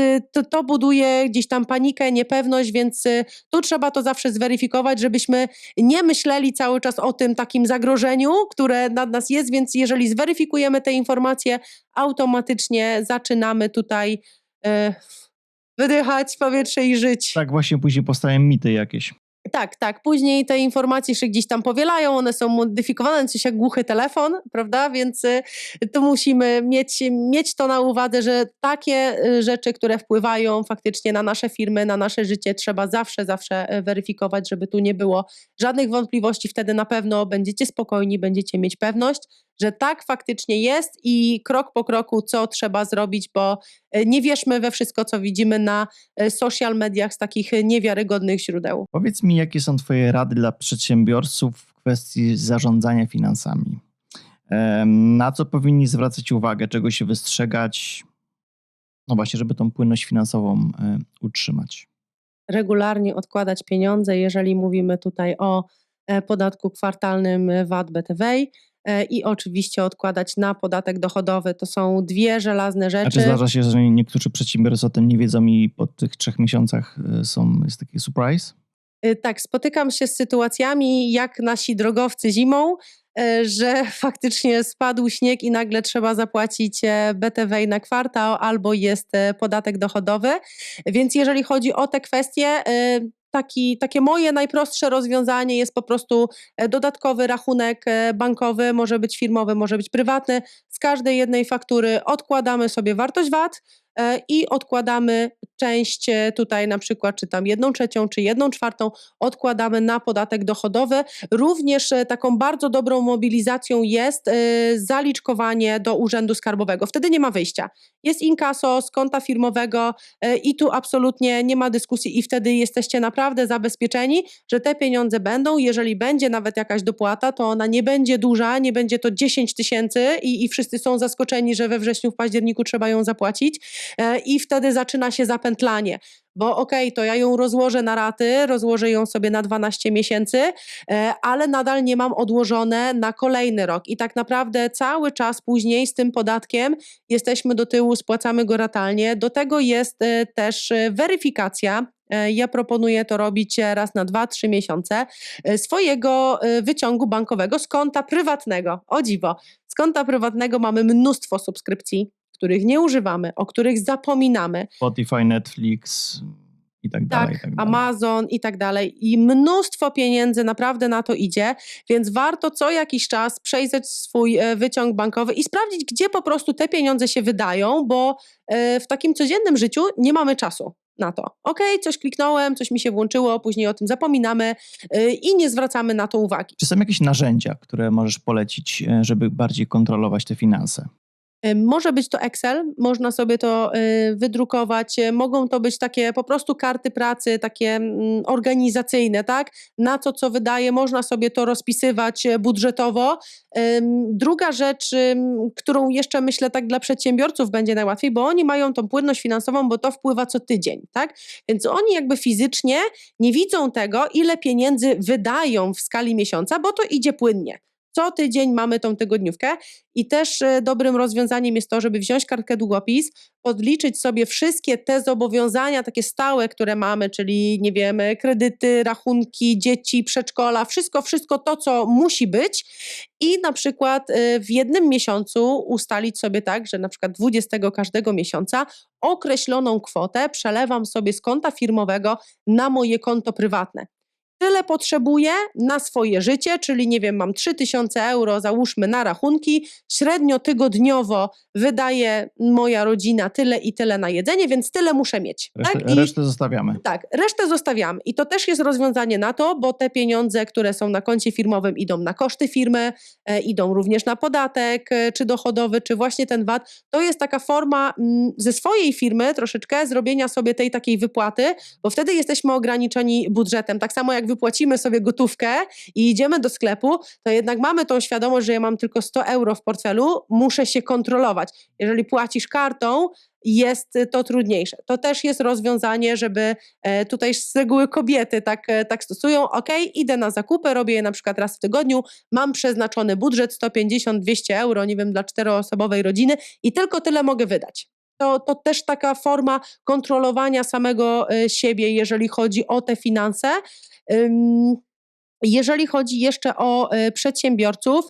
to buduje gdzieś tam panikę, niepewność, więc tu trzeba to zawsze zweryfikować, żebyśmy nie myśleli cały czas o tym takim zagrożeniu, które nad nas jest, więc jeżeli zweryfikujemy te informacje, automatycznie zaczynamy tutaj wydychać powietrze i żyć. Tak właśnie później powstają mity jakieś. Tak. Później te informacje się gdzieś tam powielają, one są modyfikowane, coś jak głuchy telefon, prawda? Więc tu musimy mieć to na uwadze, że takie rzeczy, które wpływają faktycznie na nasze firmy, na nasze życie, trzeba zawsze weryfikować, żeby tu nie było żadnych wątpliwości. Wtedy na pewno będziecie spokojni, będziecie mieć pewność, że tak faktycznie jest i krok po kroku, co trzeba zrobić, bo nie wierzmy we wszystko, co widzimy na social mediach z takich niewiarygodnych źródeł. Powiedz mi, jakie są twoje rady dla przedsiębiorców w kwestii zarządzania finansami? Na co powinni zwracać uwagę, czego się wystrzegać? No właśnie, żeby tą płynność finansową utrzymać. Regularnie odkładać pieniądze, jeżeli mówimy tutaj o podatku kwartalnym VAT-BTW i oczywiście odkładać na podatek dochodowy. To są dwie żelazne A czy rzeczy. zdarza się, że niektórzy przedsiębiorcy o tym nie wiedzą i po tych 3 miesiącach jest taki surprise? Tak, spotykam się z sytuacjami jak nasi drogowcy zimą, że faktycznie spadł śnieg i nagle trzeba zapłacić BTW na kwartał albo jest podatek dochodowy. Więc jeżeli chodzi o te kwestie, takie moje najprostsze rozwiązanie jest po prostu dodatkowy rachunek bankowy, może być firmowy, może być prywatny. Z każdej jednej faktury odkładamy sobie wartość VAT i odkładamy część tutaj na przykład, czy tam 1/3, czy 1/4 odkładamy na podatek dochodowy. Również taką bardzo dobrą mobilizacją jest zaliczkowanie do Urzędu Skarbowego. Wtedy nie ma wyjścia. Jest inkaso z konta firmowego i tu absolutnie nie ma dyskusji i wtedy jesteście naprawdę zabezpieczeni, że te pieniądze będą. Jeżeli będzie nawet jakaś dopłata, to ona nie będzie duża, nie będzie to 10 000 i wszyscy są zaskoczeni, że we wrześniu, w październiku trzeba ją zapłacić i wtedy zaczyna się zapętlanie. Bo okej, to ja ją rozłożę na raty, rozłożę ją sobie na 12 miesięcy, ale nadal nie mam odłożone na kolejny rok. I tak naprawdę cały czas później z tym podatkiem jesteśmy do tyłu, spłacamy go ratalnie. Do tego jest też weryfikacja. Ja proponuję to robić raz na 2-3 miesiące swojego wyciągu bankowego z konta prywatnego. O dziwo, z konta prywatnego mamy mnóstwo subskrypcji, których nie używamy, o których zapominamy. Spotify, Netflix i tak dalej. Tak, Amazon i tak dalej. I mnóstwo pieniędzy naprawdę na to idzie, więc warto co jakiś czas przejrzeć swój wyciąg bankowy i sprawdzić, gdzie po prostu te pieniądze się wydają, bo w takim codziennym życiu nie mamy czasu na to. Okej, coś kliknąłem, coś mi się włączyło, później o tym zapominamy i nie zwracamy na to uwagi. Czy są jakieś narzędzia, które możesz polecić, żeby bardziej kontrolować te finanse? Może być to Excel, można sobie to wydrukować, mogą to być takie po prostu karty pracy, takie organizacyjne, tak? Na co wydaje, można sobie to rozpisywać budżetowo. Druga rzecz, którą jeszcze myślę tak dla przedsiębiorców będzie najłatwiej, bo oni mają tą płynność finansową, bo to wpływa co tydzień, tak? Więc oni jakby fizycznie nie widzą tego, ile pieniędzy wydają w skali miesiąca, bo to idzie płynnie. Co tydzień mamy tą tygodniówkę i też dobrym rozwiązaniem jest to, żeby wziąć kartkę długopis, podliczyć sobie wszystkie te zobowiązania takie stałe, które mamy, czyli nie wiem, kredyty, rachunki, dzieci, przedszkola, wszystko to, co musi być i na przykład w jednym miesiącu ustalić sobie tak, że na przykład 20 każdego miesiąca określoną kwotę przelewam sobie z konta firmowego na moje konto prywatne. Tyle potrzebuję na swoje życie, czyli nie wiem, mam 3000 euro, załóżmy na rachunki, średnio tygodniowo wydaje moja rodzina tyle i tyle na jedzenie, więc tyle muszę mieć. Resztę zostawiamy. Tak, resztę zostawiamy i to też jest rozwiązanie na to, bo te pieniądze, które są na koncie firmowym idą na koszty firmy, idą również na podatek, czy dochodowy, czy właśnie ten VAT. To jest taka forma ze swojej firmy troszeczkę zrobienia sobie tej takiej wypłaty, bo wtedy jesteśmy ograniczeni budżetem. Tak samo jak wypłacimy sobie gotówkę i idziemy do sklepu, to jednak mamy tą świadomość, że ja mam tylko 100 euro w portfelu, muszę się kontrolować. Jeżeli płacisz kartą, jest to trudniejsze. To też jest rozwiązanie, żeby tutaj z reguły kobiety tak stosują. Idę na zakupy, robię je na przykład raz w tygodniu, mam przeznaczony budżet 150-200 euro, nie wiem, dla 4-osobowej rodziny i tylko tyle mogę wydać. To też taka forma kontrolowania samego siebie, jeżeli chodzi o te finanse. Jeżeli chodzi jeszcze o przedsiębiorców,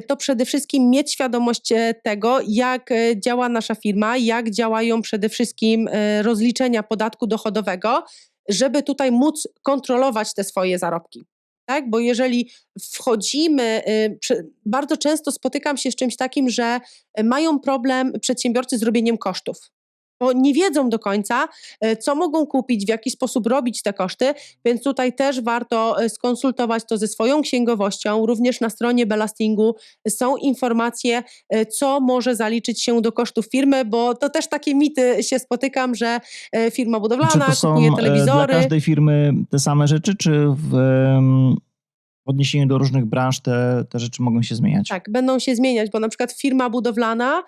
to przede wszystkim mieć świadomość tego, jak działa nasza firma, jak działają przede wszystkim rozliczenia podatku dochodowego, żeby tutaj móc kontrolować te swoje zarobki. Tak? Bo jeżeli wchodzimy, bardzo często spotykam się z czymś takim, że mają problem przedsiębiorcy z robieniem kosztów. bo nie wiedzą do końca, co mogą kupić, w jaki sposób robić te koszty, więc tutaj też warto skonsultować to ze swoją księgowością. Również na stronie Belastingu są informacje, co może zaliczyć się do kosztów firmy, bo to też takie mity się spotykam, że firma Czy budowlana to są kupuje dla telewizory. każdej firmy te same rzeczy, czy w odniesieniu do różnych branż te rzeczy mogą się zmieniać? Tak, będą się zmieniać, bo na przykład firma budowlana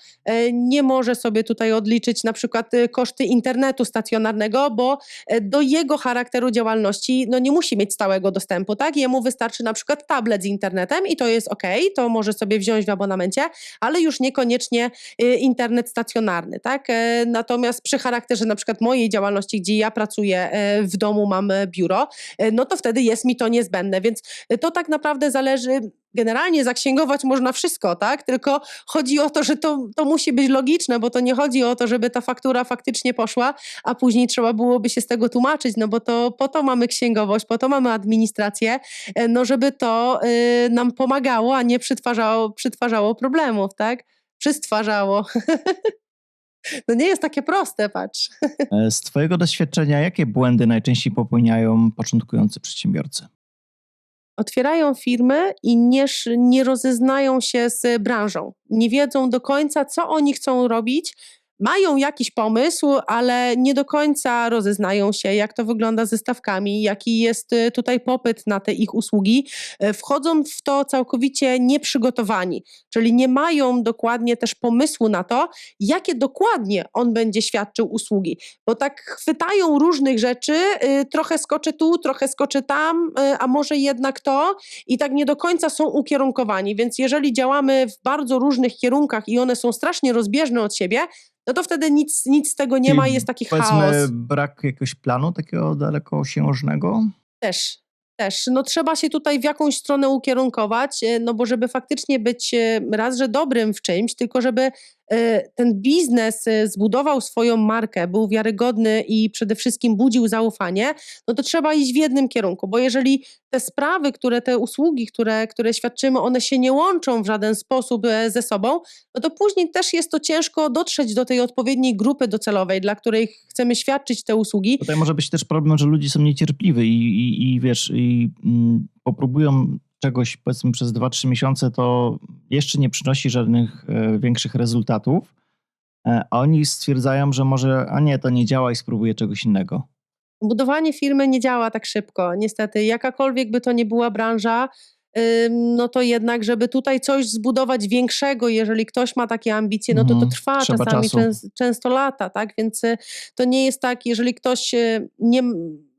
nie może sobie tutaj odliczyć na przykład koszty internetu stacjonarnego, bo do jego charakteru działalności no nie musi mieć stałego dostępu, tak? Jemu wystarczy na przykład tablet z internetem i to jest okej, to może sobie wziąć w abonamencie, ale już niekoniecznie internet stacjonarny, tak? Natomiast przy charakterze na przykład mojej działalności, gdzie ja pracuję w domu, mam biuro, no to wtedy jest mi to niezbędne, więc to tak naprawdę zależy. Generalnie zaksięgować można wszystko, tak? Tylko chodzi o to, że to musi być logiczne, bo to nie chodzi o to, żeby ta faktura faktycznie poszła, a później trzeba byłoby się z tego tłumaczyć, no bo to po to mamy księgowość, po to mamy administrację, no żeby to nam pomagało, a nie przytwarzało problemów, tak? Przystwarzało. No nie jest takie proste, patrz. Z twojego doświadczenia, jakie błędy najczęściej popełniają początkujący przedsiębiorcy? Otwierają firmy i nie rozeznają się z branżą. Nie wiedzą do końca, co oni chcą robić. Mają jakiś pomysł, ale nie do końca rozeznają się, jak to wygląda ze stawkami, jaki jest tutaj popyt na te ich usługi. Wchodzą w to całkowicie nieprzygotowani, czyli nie mają dokładnie też pomysłu na to, jakie dokładnie on będzie świadczył usługi. Bo tak chwytają różnych rzeczy, trochę skoczy tu, trochę skoczy tam, a może jednak to i tak nie do końca są ukierunkowani. Więc jeżeli działamy w bardzo różnych kierunkach i one są strasznie rozbieżne od siebie, no to wtedy nic z tego nie ma i jest taki Powiedzmy, chaos. brak jakiegoś planu takiego dalekosiężnego? Też. No trzeba się tutaj w jakąś stronę ukierunkować, no bo żeby faktycznie być raz, że dobrym w czymś, tylko żeby ten biznes zbudował swoją markę, był wiarygodny i przede wszystkim budził zaufanie, no to trzeba iść w jednym kierunku, bo jeżeli te sprawy, te usługi, które świadczymy, one się nie łączą w żaden sposób ze sobą, no to później też jest to ciężko dotrzeć do tej odpowiedniej grupy docelowej, dla której chcemy świadczyć te usługi. Tutaj może być też problem, że ludzie są niecierpliwi i wiesz, popróbują czegoś powiedzmy przez 2-3 miesiące, to jeszcze nie przynosi żadnych większych rezultatów, a oni stwierdzają, że może, a nie, to nie działa i spróbuję czegoś innego. Budowanie firmy nie działa tak szybko, niestety. Jakakolwiek by to nie była branża, no to jednak, żeby tutaj coś zbudować większego, jeżeli ktoś ma takie ambicje, no to trwa Trzeba czasami czasu. często lata, tak? Więc to nie jest tak, jeżeli ktoś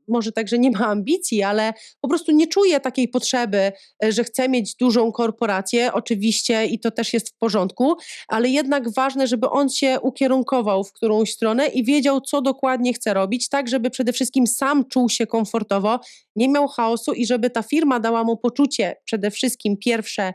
może także nie ma ambicji, ale po prostu nie czuje takiej potrzeby, że chce mieć dużą korporację, oczywiście i to też jest w porządku, ale jednak ważne, żeby on się ukierunkował w którąś stronę i wiedział, co dokładnie chce robić, tak żeby przede wszystkim sam czuł się komfortowo, nie miał chaosu i żeby ta firma dała mu poczucie przede wszystkim pierwsze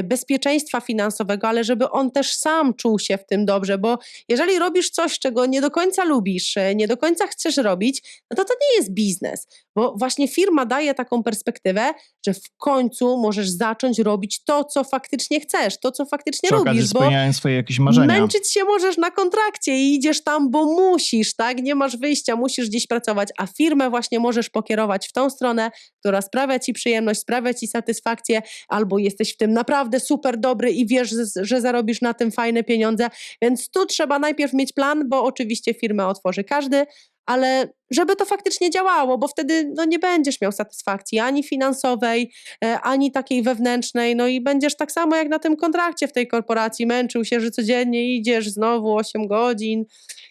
bezpieczeństwa finansowego, ale żeby on też sam czuł się w tym dobrze, bo jeżeli robisz coś, czego nie do końca lubisz, nie do końca chcesz robić, no to nie jest biznes, bo właśnie firma daje taką perspektywę, że w końcu możesz zacząć robić to, co faktycznie chcesz, to, co faktycznie Przy okazji lubisz, bo spełniając swoje jakieś marzenia. męczyć się możesz na kontrakcie i idziesz tam, bo musisz, tak? Nie masz wyjścia, musisz gdzieś pracować, a firmę właśnie możesz pokierować w tą stronę, która sprawia ci przyjemność, sprawia ci satysfakcję, albo jesteś w tym naprawdę super dobry i wiesz, że zarobisz na tym fajne pieniądze, więc tu trzeba najpierw mieć plan, bo oczywiście firmę otworzy każdy, ale żeby to faktycznie działało, bo wtedy no, nie będziesz miał satysfakcji ani finansowej, ani takiej wewnętrznej, no i będziesz tak samo jak na tym kontrakcie w tej korporacji, męczył się, że codziennie idziesz znowu 8 godzin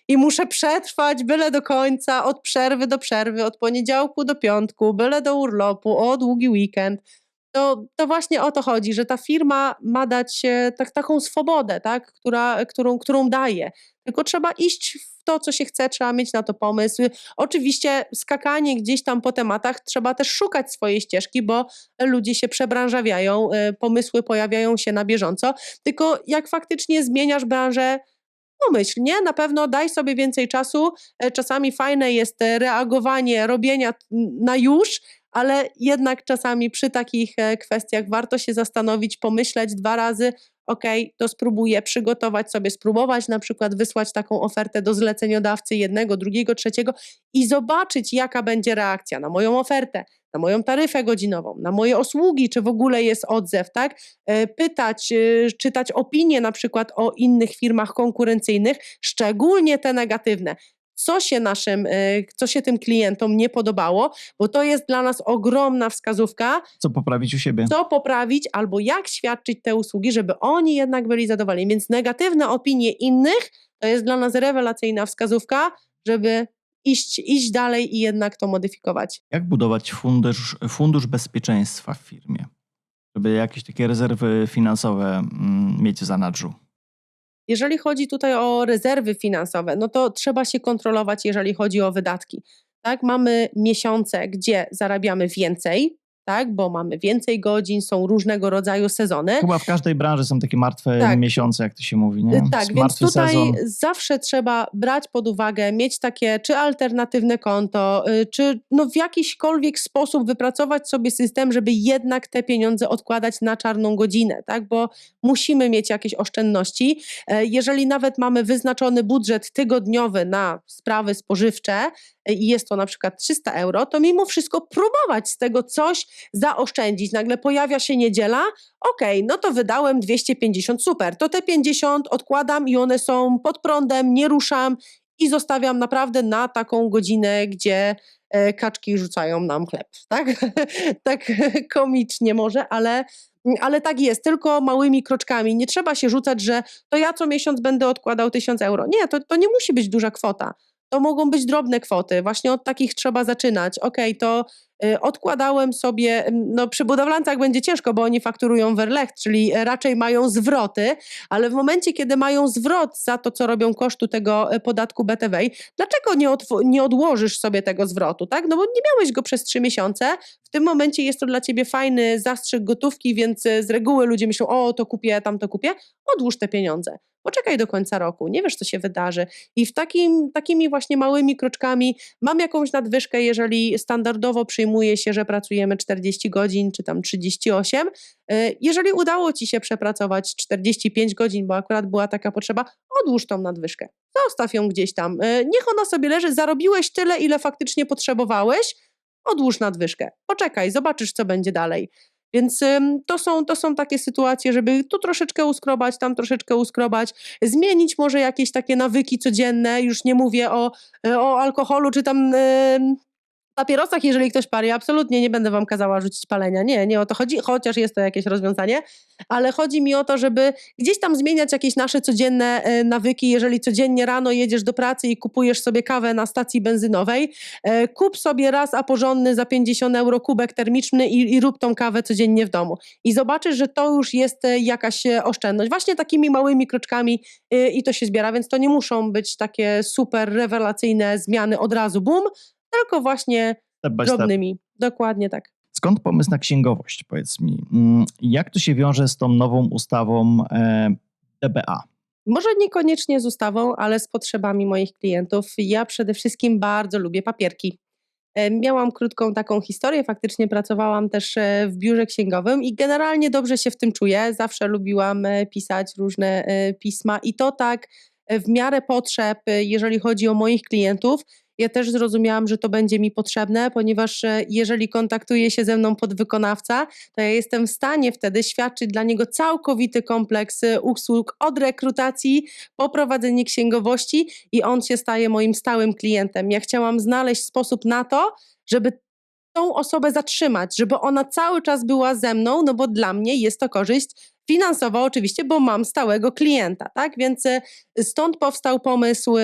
i muszę przetrwać byle do końca, od przerwy do przerwy, od poniedziałku do piątku, byle do urlopu, o długi weekend. To właśnie o to chodzi, że ta firma ma dać taką swobodę, tak? Którą daje. Tylko trzeba iść w to, co się chce, trzeba mieć na to pomysł. Oczywiście skakanie gdzieś tam po tematach, trzeba też szukać swojej ścieżki, bo ludzie się przebranżawiają, pomysły pojawiają się na bieżąco. Tylko jak faktycznie zmieniasz branżę, pomyśl, nie? Na pewno daj sobie więcej czasu. Czasami fajne jest reagowanie, robienia na już, ale jednak czasami przy takich kwestiach warto się zastanowić, pomyśleć 2 razy, to spróbuję przygotować sobie, spróbować na przykład wysłać taką ofertę do zleceniodawcy jednego, drugiego, trzeciego i zobaczyć, jaka będzie reakcja na moją ofertę, na moją taryfę godzinową, na moje usługi, czy w ogóle jest odzew, tak? Pytać, czytać opinie na przykład o innych firmach konkurencyjnych, szczególnie te negatywne. Co się tym klientom nie podobało, bo to jest dla nas ogromna wskazówka, Co poprawić u siebie? co poprawić albo jak świadczyć te usługi, żeby oni jednak byli zadowoleni. Więc negatywne opinie innych to jest dla nas rewelacyjna wskazówka, żeby iść dalej i jednak to modyfikować. Jak budować fundusz bezpieczeństwa w firmie, żeby jakieś takie rezerwy finansowe mieć w zanadrzu? Jeżeli chodzi tutaj o rezerwy finansowe, no to trzeba się kontrolować, jeżeli chodzi o wydatki. Tak? Mamy miesiące, gdzie zarabiamy więcej, tak? Bo mamy więcej godzin, są różnego rodzaju sezony. Chyba w każdej branży są takie martwe miesiące, jak to się mówi, nie? Tak, więc Martwy tutaj sezon. zawsze trzeba brać pod uwagę, mieć takie czy alternatywne konto, czy w jakiśkolwiek sposób wypracować sobie system, żeby jednak te pieniądze odkładać na czarną godzinę, tak? Bo musimy mieć jakieś oszczędności. Jeżeli nawet mamy wyznaczony budżet tygodniowy na sprawy spożywcze i jest to na przykład 300 euro, to mimo wszystko próbować z tego coś zaoszczędzić. Nagle pojawia się niedziela, no to wydałem 250, super, to te 50 odkładam i one są pod prądem, nie ruszam i zostawiam naprawdę na taką godzinę, gdzie kaczki rzucają nam chleb, tak? Tak komicznie może, ale tak jest, tylko małymi kroczkami. Nie trzeba się rzucać, że to ja co miesiąc będę odkładał 1000 euro. Nie, to nie musi być duża kwota. To mogą być drobne kwoty, właśnie od takich trzeba zaczynać. To odkładałem sobie, przy budowlancach będzie ciężko, bo oni fakturują Werlecht, czyli raczej mają zwroty, ale w momencie, kiedy mają zwrot za to, co robią kosztu tego podatku BTW, dlaczego nie odłożysz sobie tego zwrotu, tak? No bo nie miałeś go przez 3 miesiące, w tym momencie jest to dla ciebie fajny zastrzyk gotówki, więc z reguły ludzie myślą, to kupię, tamto kupię, odłóż te pieniądze. Poczekaj do końca roku, nie wiesz, co się wydarzy. I takimi właśnie małymi kroczkami mam jakąś nadwyżkę, jeżeli standardowo przyjmuje się, że pracujemy 40 godzin, czy tam 38. Jeżeli udało ci się przepracować 45 godzin, bo akurat była taka potrzeba, odłóż tą nadwyżkę. Zostaw ją gdzieś tam. Niech ona sobie leży, zarobiłeś tyle, ile faktycznie potrzebowałeś, odłóż nadwyżkę. Poczekaj, zobaczysz, co będzie dalej. Więc to są takie sytuacje, żeby tu troszeczkę uskrobać, tam troszeczkę uskrobać, zmienić może jakieś takie nawyki codzienne, już nie mówię o alkoholu czy tam papierosach, jeżeli ktoś pali, absolutnie nie będę wam kazała rzucić palenia, nie o to chodzi, chociaż jest to jakieś rozwiązanie, ale chodzi mi o to, żeby gdzieś tam zmieniać jakieś nasze codzienne nawyki. Jeżeli codziennie rano jedziesz do pracy i kupujesz sobie kawę na stacji benzynowej, kup sobie raz a porządny za 50 euro kubek termiczny i rób tą kawę codziennie w domu. I zobaczysz, że to już jest jakaś oszczędność. Właśnie takimi małymi kroczkami i to się zbiera, więc to nie muszą być takie super rewelacyjne zmiany od razu, bum, tylko właśnie Step by drobnymi. Dokładnie tak. Skąd pomysł na księgowość, powiedz mi? Jak to się wiąże z tą nową ustawą DBA? Może niekoniecznie z ustawą, ale z potrzebami moich klientów. Ja przede wszystkim bardzo lubię papierki. Miałam krótką taką historię, faktycznie pracowałam też w biurze księgowym i generalnie dobrze się w tym czuję. Zawsze lubiłam pisać różne pisma i to tak w miarę potrzeb, jeżeli chodzi o moich klientów. Ja też zrozumiałam, że to będzie mi potrzebne, ponieważ jeżeli kontaktuje się ze mną podwykonawca, to ja jestem w stanie wtedy świadczyć dla niego całkowity kompleks usług od rekrutacji po prowadzenie księgowości i on się staje moim stałym klientem. Ja chciałam znaleźć sposób na to, żeby tą osobę zatrzymać, żeby ona cały czas była ze mną, no bo dla mnie jest to korzyść finansowa oczywiście, bo mam stałego klienta, tak? Więc stąd powstał pomysł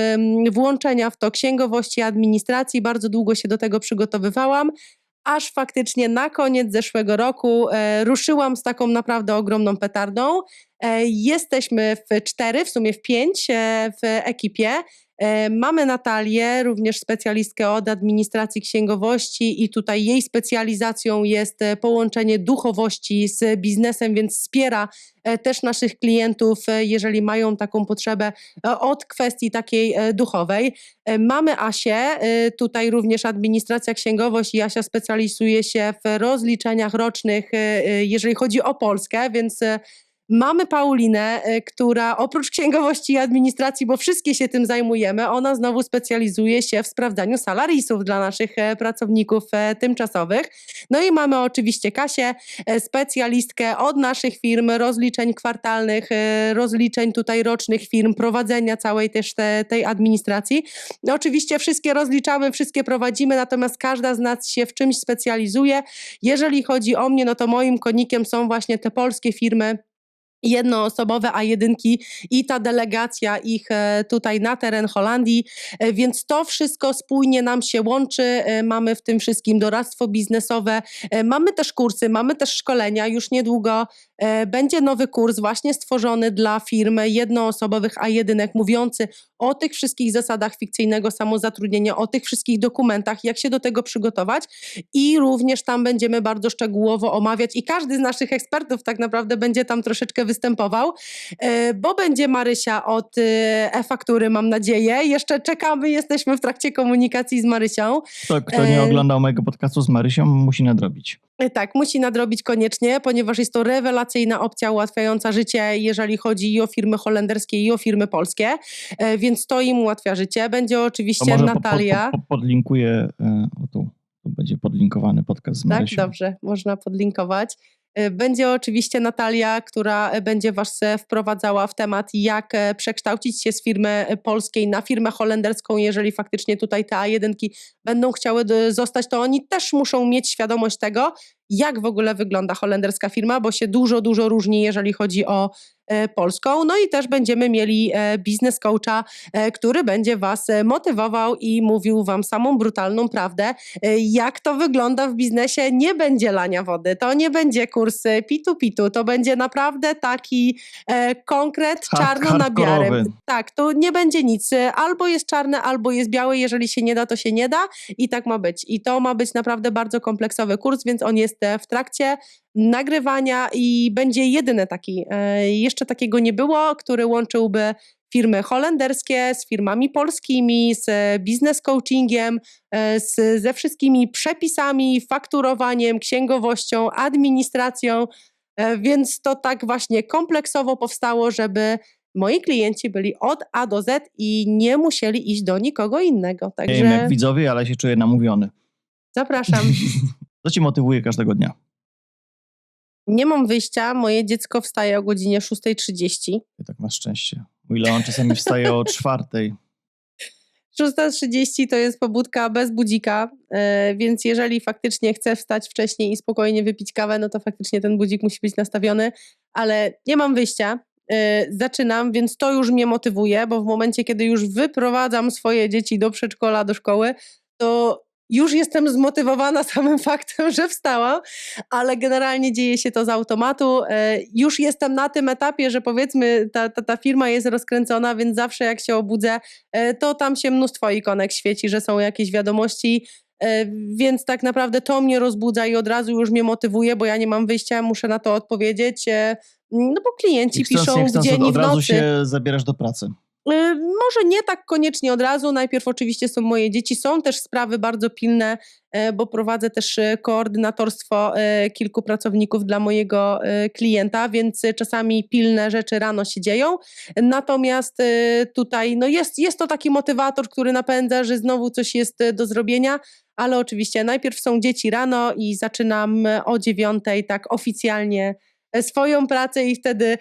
włączenia w to księgowości, administracji. Bardzo długo się do tego przygotowywałam, aż faktycznie na koniec zeszłego roku ruszyłam z taką naprawdę ogromną petardą. Jesteśmy w 4, w sumie w 5 w ekipie. Mamy Natalię, również specjalistkę od administracji księgowości i tutaj jej specjalizacją jest połączenie duchowości z biznesem, więc wspiera też naszych klientów, jeżeli mają taką potrzebę od kwestii takiej duchowej. Mamy Asię, tutaj również administracja księgowość i Asia specjalizuje się w rozliczeniach rocznych, jeżeli chodzi o Polskę, więc mamy Paulinę, która oprócz księgowości i administracji, bo wszystkie się tym zajmujemy, ona znowu specjalizuje się w sprawdzaniu salarisów dla naszych pracowników tymczasowych. No i mamy oczywiście Kasię, specjalistkę od naszych firm, rozliczeń kwartalnych, rozliczeń tutaj rocznych firm, prowadzenia całej też tej administracji. No oczywiście wszystkie rozliczamy, wszystkie prowadzimy, natomiast każda z nas się w czymś specjalizuje. Jeżeli chodzi o mnie, no to moim konikiem są właśnie te polskie firmy, jednoosobowe A1 i ta delegacja ich tutaj na teren Holandii, więc to wszystko spójnie nam się łączy, mamy w tym wszystkim doradztwo biznesowe, mamy też kursy, mamy też szkolenia, już niedługo będzie nowy kurs właśnie stworzony dla firm jednoosobowych A1, mówiący o tych wszystkich zasadach fikcyjnego samozatrudnienia, o tych wszystkich dokumentach, jak się do tego przygotować i również tam będziemy bardzo szczegółowo omawiać i każdy z naszych ekspertów tak naprawdę będzie tam troszeczkę występował, bo będzie Marysia od e-faktury, mam nadzieję. Jeszcze czekamy, jesteśmy w trakcie komunikacji z Marysią. Kto nie oglądał mojego podcastu z Marysią, musi nadrobić. Tak, musi nadrobić koniecznie, ponieważ jest to rewelacyjna opcja ułatwiająca życie, jeżeli chodzi i o firmy holenderskie, i o firmy polskie, więc to im ułatwia życie. Będzie oczywiście Natalia. Podlinkuję, tu będzie podlinkowany podcast z Marysią. Tak, dobrze, można podlinkować. Będzie oczywiście Natalia, która będzie Was wprowadzała w temat, jak przekształcić się z firmy polskiej na firmę holenderską. Jeżeli faktycznie tutaj te A1 będą chciały zostać, to oni też muszą mieć świadomość tego, jak w ogóle wygląda holenderska firma, bo się dużo, dużo różni, jeżeli chodzi o polską. No i też będziemy mieli biznes coacha, który będzie Was motywował i mówił Wam samą brutalną prawdę, jak to wygląda w biznesie. Nie będzie lania wody, to nie będzie kurs pitu-pitu, to będzie naprawdę taki konkret czarno na białym. Tak, to nie będzie nic. Albo jest czarne, albo jest białe. Jeżeli się nie da, to się nie da i tak ma być. I to ma być naprawdę bardzo kompleksowy kurs, więc on jest w trakcie nagrywania i będzie jedyny taki. Jeszcze takiego nie było, który łączyłby firmy holenderskie z firmami polskimi, z biznes coachingiem, ze wszystkimi przepisami, fakturowaniem, księgowością, administracją, więc to tak właśnie kompleksowo powstało, żeby moi klienci byli od A do Z i nie musieli iść do nikogo innego. Także nie wiem jak widzowie, ale się czuję namówiony. Zapraszam. Co Cię motywuje każdego dnia? Nie mam wyjścia, moje dziecko wstaje o godzinie 6:30. Tak masz szczęście. O ile on czasami wstaje o 4:00. 6:30 to jest pobudka bez budzika, więc jeżeli faktycznie chcę wstać wcześniej i spokojnie wypić kawę, no to faktycznie ten budzik musi być nastawiony, ale nie mam wyjścia. Zaczynam, więc to już mnie motywuje, bo w momencie, kiedy już wyprowadzam swoje dzieci do przedszkola, do szkoły, to już jestem zmotywowana samym faktem, że wstałam, ale generalnie dzieje się to z automatu. Już jestem na tym etapie, że powiedzmy ta firma jest rozkręcona, więc zawsze jak się obudzę, to tam się mnóstwo ikonek świeci, że są jakieś wiadomości, więc tak naprawdę to mnie rozbudza i od razu już mnie motywuje, bo ja nie mam wyjścia, muszę na to odpowiedzieć, no bo klienci piszą w dzień i w od razu nocy. się zabierasz do pracy. Może nie tak koniecznie od razu, najpierw oczywiście są moje dzieci, są też sprawy bardzo pilne, bo prowadzę też koordynatorstwo kilku pracowników dla mojego klienta, więc czasami pilne rzeczy rano się dzieją, natomiast tutaj no jest to taki motywator, który napędza, że znowu coś jest do zrobienia, ale oczywiście najpierw są dzieci rano i zaczynam o 9:00 tak oficjalnie swoją pracę i wtedy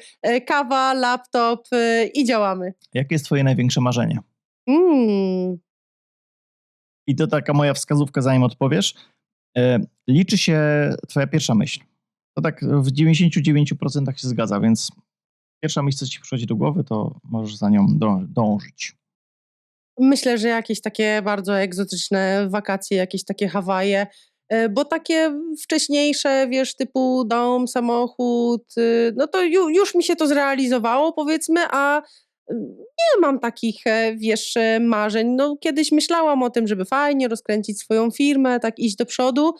kawa, laptop i działamy. Jakie jest Twoje największe marzenie? I to taka moja wskazówka, zanim odpowiesz. Liczy się Twoja pierwsza myśl. To tak w 99% się zgadza, więc pierwsza myśl, co Ci przychodzi do głowy, to możesz za nią dążyć. Myślę, że jakieś takie bardzo egzotyczne wakacje, jakieś takie Hawaje, bo takie wcześniejsze, wiesz, typu dom, samochód, no to już mi się to zrealizowało, powiedzmy, a Nie mam takich, wiesz, marzeń. No, kiedyś myślałam o tym, żeby fajnie rozkręcić swoją firmę, tak iść do przodu.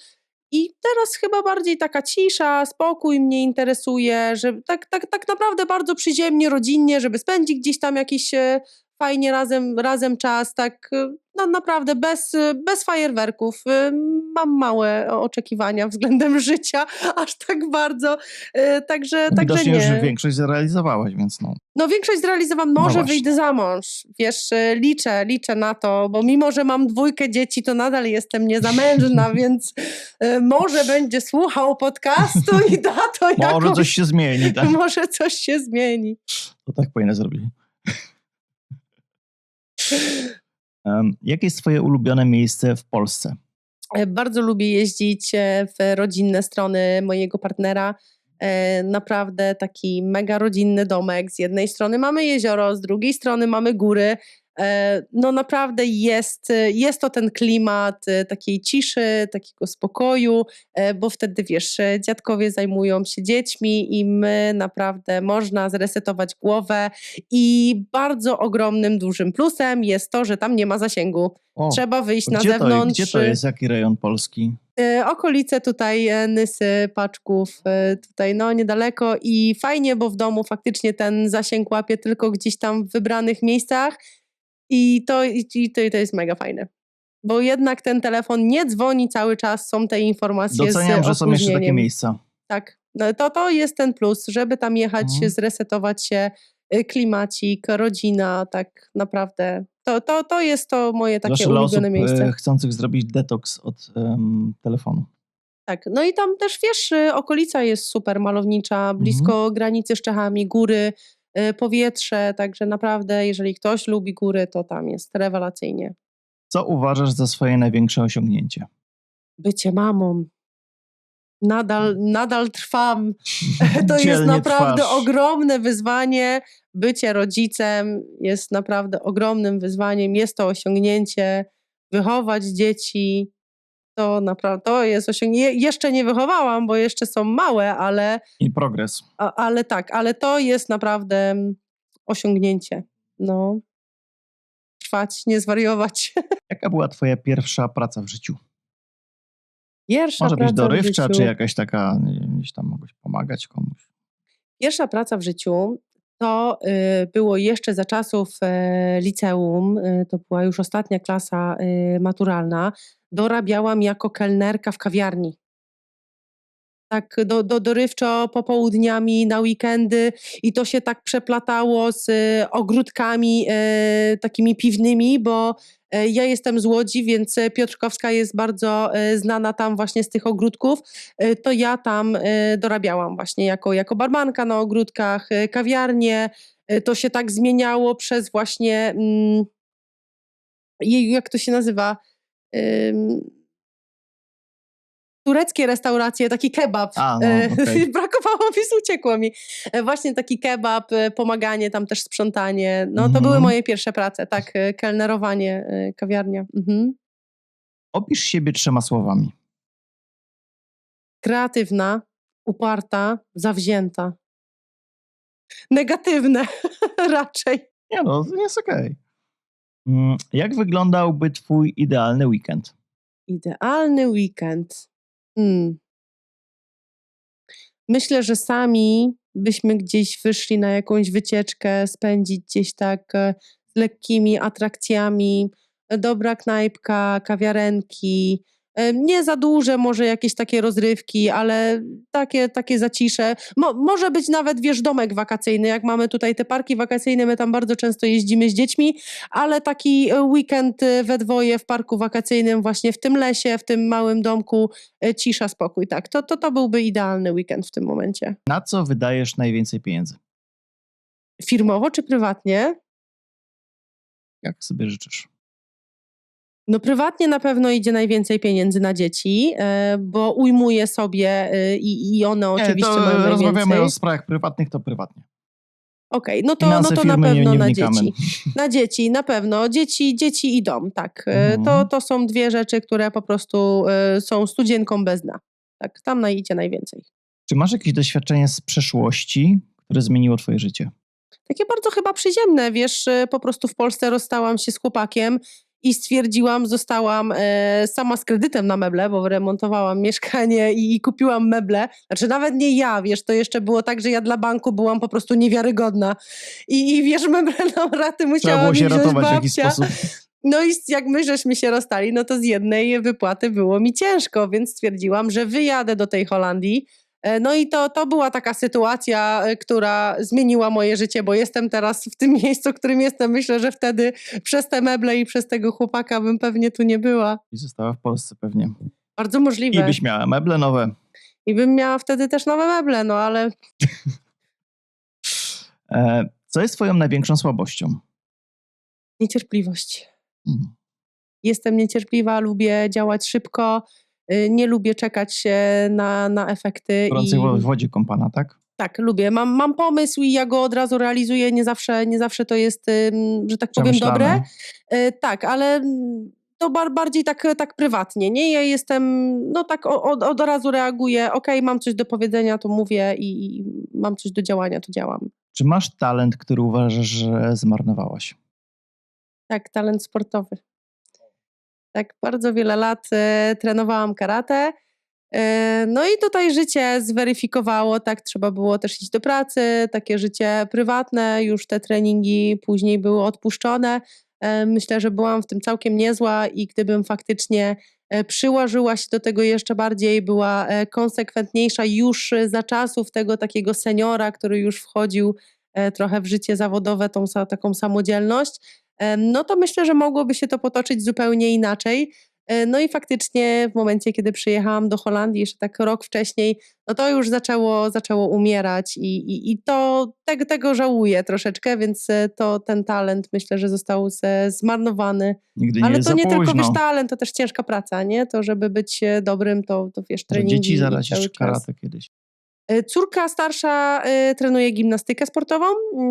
I teraz chyba bardziej taka cisza, spokój mnie interesuje, że tak naprawdę bardzo przyziemnie, rodzinnie, żeby spędzić gdzieś tam jakiś fajnie razem czas, tak no, naprawdę bez fajerwerków. Mam małe oczekiwania względem życia, aż tak bardzo, także Widocznie już nie. większość zrealizowałaś, więc no. No większość zrealizowałam, może właśnie. wyjdę za mąż, wiesz, liczę na to, bo mimo, że mam 2 dzieci, to nadal jestem niezamężna, więc może będzie słuchał podcastu i da to Może jakoś, coś się zmieni, tak? może coś się zmieni. To tak powinno zrobić. Jakie jest twoje ulubione miejsce w Polsce? Bardzo lubię jeździć w rodzinne strony mojego partnera. Naprawdę taki mega rodzinny domek. Z jednej strony mamy jezioro, z drugiej strony mamy góry. No naprawdę jest to ten klimat takiej ciszy, takiego spokoju, bo wtedy wiesz, dziadkowie zajmują się dziećmi i my naprawdę można zresetować głowę i bardzo ogromnym, dużym plusem jest to, że tam nie ma zasięgu. O, Trzeba wyjść na gdzie zewnątrz. Gdzie to jest? Jaki rejon Polski? Okolice tutaj Nysy, Paczków, tutaj no niedaleko i fajnie, bo w domu faktycznie ten zasięg łapie tylko gdzieś tam w wybranych miejscach i to jest mega fajne. Bo jednak ten telefon nie dzwoni cały czas, są te informacje Doceniam, z że są jeszcze takie opóźnieniem. miejsca. Tak, no to jest ten plus, żeby tam jechać, zresetować się, klimacik, rodzina, tak naprawdę. To jest to moje takie Zwłaszcza dla osób ulubione miejsce. chcących zrobić detoks od telefonu. Tak, no i tam też wiesz, okolica jest super malownicza, blisko granicy z Czechami, góry, powietrze, także naprawdę jeżeli ktoś lubi góry, to tam jest rewelacyjnie. Co uważasz za swoje największe osiągnięcie? Bycie mamą. Nadal trwam. To jest Dzielnie naprawdę trwasz. ogromne wyzwanie. Bycie rodzicem jest naprawdę ogromnym wyzwaniem. Jest to osiągnięcie. Wychować dzieci to naprawdę to jest osiągnięcie. Jeszcze nie wychowałam, bo jeszcze są małe, I progres. ale tak, ale to jest naprawdę osiągnięcie. No. Trwać, nie zwariować. Jaka była twoja pierwsza praca w życiu? Pierwsza Może być praca w dorywcza, życiu. czy jakaś taka, nie wiem, gdzieś tam mogłeś pomagać komuś? Pierwsza praca w życiu to było jeszcze za czasów liceum, to była już ostatnia klasa maturalna. Dorabiałam jako kelnerka w kawiarni. Tak dorywczo popołudniami na weekendy i to się tak przeplatało z ogródkami takimi piwnymi, bo ja jestem z Łodzi, więc Piotrkowska jest bardzo znana tam właśnie z tych ogródków. To ja tam dorabiałam właśnie jako barmanka na ogródkach, kawiarnie. To się tak zmieniało przez właśnie, jak to się nazywa? Tureckie restauracje, taki kebab. Okej. Brakowało mi, uciekło mi. Właśnie taki kebab, pomaganie, tam też sprzątanie. No to były moje pierwsze prace, tak, kelnerowanie, kawiarnia. Opisz siebie 3 słowami. Kreatywna, uparta, zawzięta. Negatywne raczej. Nie no, jest okej. Jak wyglądałby twój idealny weekend? Idealny weekend. Myślę, że sami byśmy gdzieś wyszli na jakąś wycieczkę, spędzić gdzieś tak z lekkimi atrakcjami, dobra knajpka, kawiarenki, nie za duże może jakieś takie rozrywki, ale takie zacisze. Może być nawet, wiesz, domek wakacyjny, jak mamy tutaj te parki wakacyjne, my tam bardzo często jeździmy z dziećmi, ale taki weekend we dwoje w parku wakacyjnym, właśnie w tym lesie, w tym małym domku, cisza, spokój, tak. To byłby idealny weekend w tym momencie. Na co wydajesz najwięcej pieniędzy? Firmowo czy prywatnie? Jak sobie życzysz? No prywatnie na pewno idzie najwięcej pieniędzy na dzieci, bo ujmuję sobie i one oczywiście mają najwięcej. Rozmawiamy o sprawach prywatnych, to prywatnie. Okej, no Finanse to na firmy pewno nie na wnikamy. dzieci. Na dzieci, na pewno. Dzieci i dom, tak. To są 2 rzeczy, które po prostu są studzienką bez dna. Tak, tam idzie najwięcej. Czy masz jakieś doświadczenie z przeszłości, które zmieniło twoje życie? Takie bardzo chyba przyziemne, wiesz, po prostu w Polsce rozstałam się z chłopakiem i stwierdziłam, zostałam sama z kredytem na meble, bo wyremontowałam mieszkanie i kupiłam meble. Znaczy nawet nie ja, wiesz, to jeszcze było tak, że ja dla banku byłam po prostu niewiarygodna. I wiesz, meble na raty Trzeba musiała było mi się wziąć ratować w jakiś babcia. sposób. No i jak my żeśmy się rozstali, no to z jednej wypłaty było mi ciężko, więc stwierdziłam, że wyjadę do tej Holandii. No i to była taka sytuacja, która zmieniła moje życie, bo jestem teraz w tym miejscu, w którym jestem. Myślę, że wtedy przez te meble i przez tego chłopaka bym pewnie tu nie była. I została w Polsce pewnie. Bardzo I możliwe. byś miała meble nowe. I bym miała wtedy też nowe meble, no ale Co jest twoją największą słabością? niecierpliwość. Hmm. Jestem niecierpliwa, lubię działać szybko, nie lubię czekać na efekty. Gorącej w wodzie kąpana, tak? Tak, lubię. Mam pomysł i ja go od razu realizuję. Nie zawsze to jest, że tak powiem, dobre. Przemyślane. Tak, ale to bardziej tak prywatnie, nie? Ja jestem, no tak od razu reaguję, okej, mam coś do powiedzenia, to mówię i mam coś do działania, to działam. Czy masz talent, który uważasz, że zmarnowałaś? Tak, talent sportowy. Tak, bardzo wiele lat trenowałam karate. No i tutaj życie zweryfikowało, tak, trzeba było też iść do pracy, takie życie prywatne, już te treningi później były odpuszczone. Myślę, że byłam w tym całkiem niezła i gdybym faktycznie przyłożyła się do tego jeszcze bardziej, była konsekwentniejsza już za czasów tego takiego seniora, który już wchodził trochę w życie zawodowe, tą taką samodzielność, no to myślę, że mogłoby się to potoczyć zupełnie inaczej. No i faktycznie w momencie, kiedy przyjechałam do Holandii, jeszcze tak rok wcześniej, no to już zaczęło umierać i tego żałuję troszeczkę, więc ten talent myślę, że został zmarnowany. Nigdy nie Ale jest to za nie tylko, późno. wiesz, talent, to też ciężka praca, nie? To żeby być dobrym, to wiesz, Że treningi dzieci cały zarazisz czas. karate kiedyś. Córka starsza trenuje gimnastykę sportową,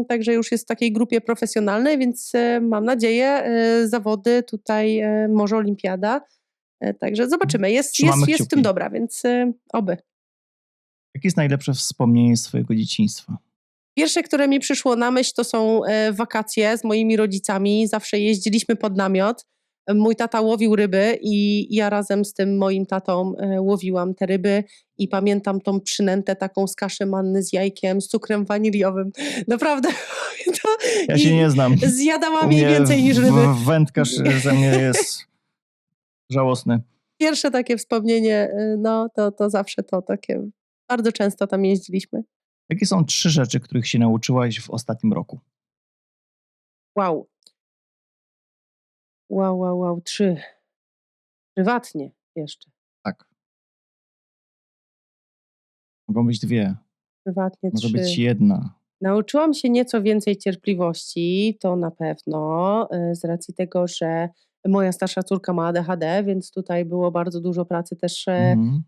także już jest w takiej grupie profesjonalnej, więc mam nadzieję, zawody tutaj, może olimpiada. Także zobaczymy. Jest Trzymamy w tym kciuki. dobra, więc oby. Jakie jest najlepsze wspomnienie z twojego dzieciństwa? Pierwsze, które mi przyszło na myśl, to są wakacje z moimi rodzicami. Zawsze jeździliśmy pod namiot. Mój tata łowił ryby i ja razem z tym moim tatą łowiłam te ryby i pamiętam tą przynętę taką z kaszy manny z jajkiem, z cukrem waniliowym. Naprawdę. Ja się nie znam. Zjadałam jej więcej niż ryby. Wędkarz ze mnie jest żałosny. Pierwsze takie wspomnienie, no to zawsze to takie. Bardzo często tam jeździliśmy. Jakie są 3 rzeczy, których się nauczyłaś w ostatnim roku? Wow. 3. Prywatnie jeszcze. Tak. Mogą być 2. Prywatnie Może 3. być 1. Nauczyłam się nieco więcej cierpliwości, to na pewno, z racji tego, że moja starsza córka ma ADHD, więc tutaj było bardzo dużo pracy też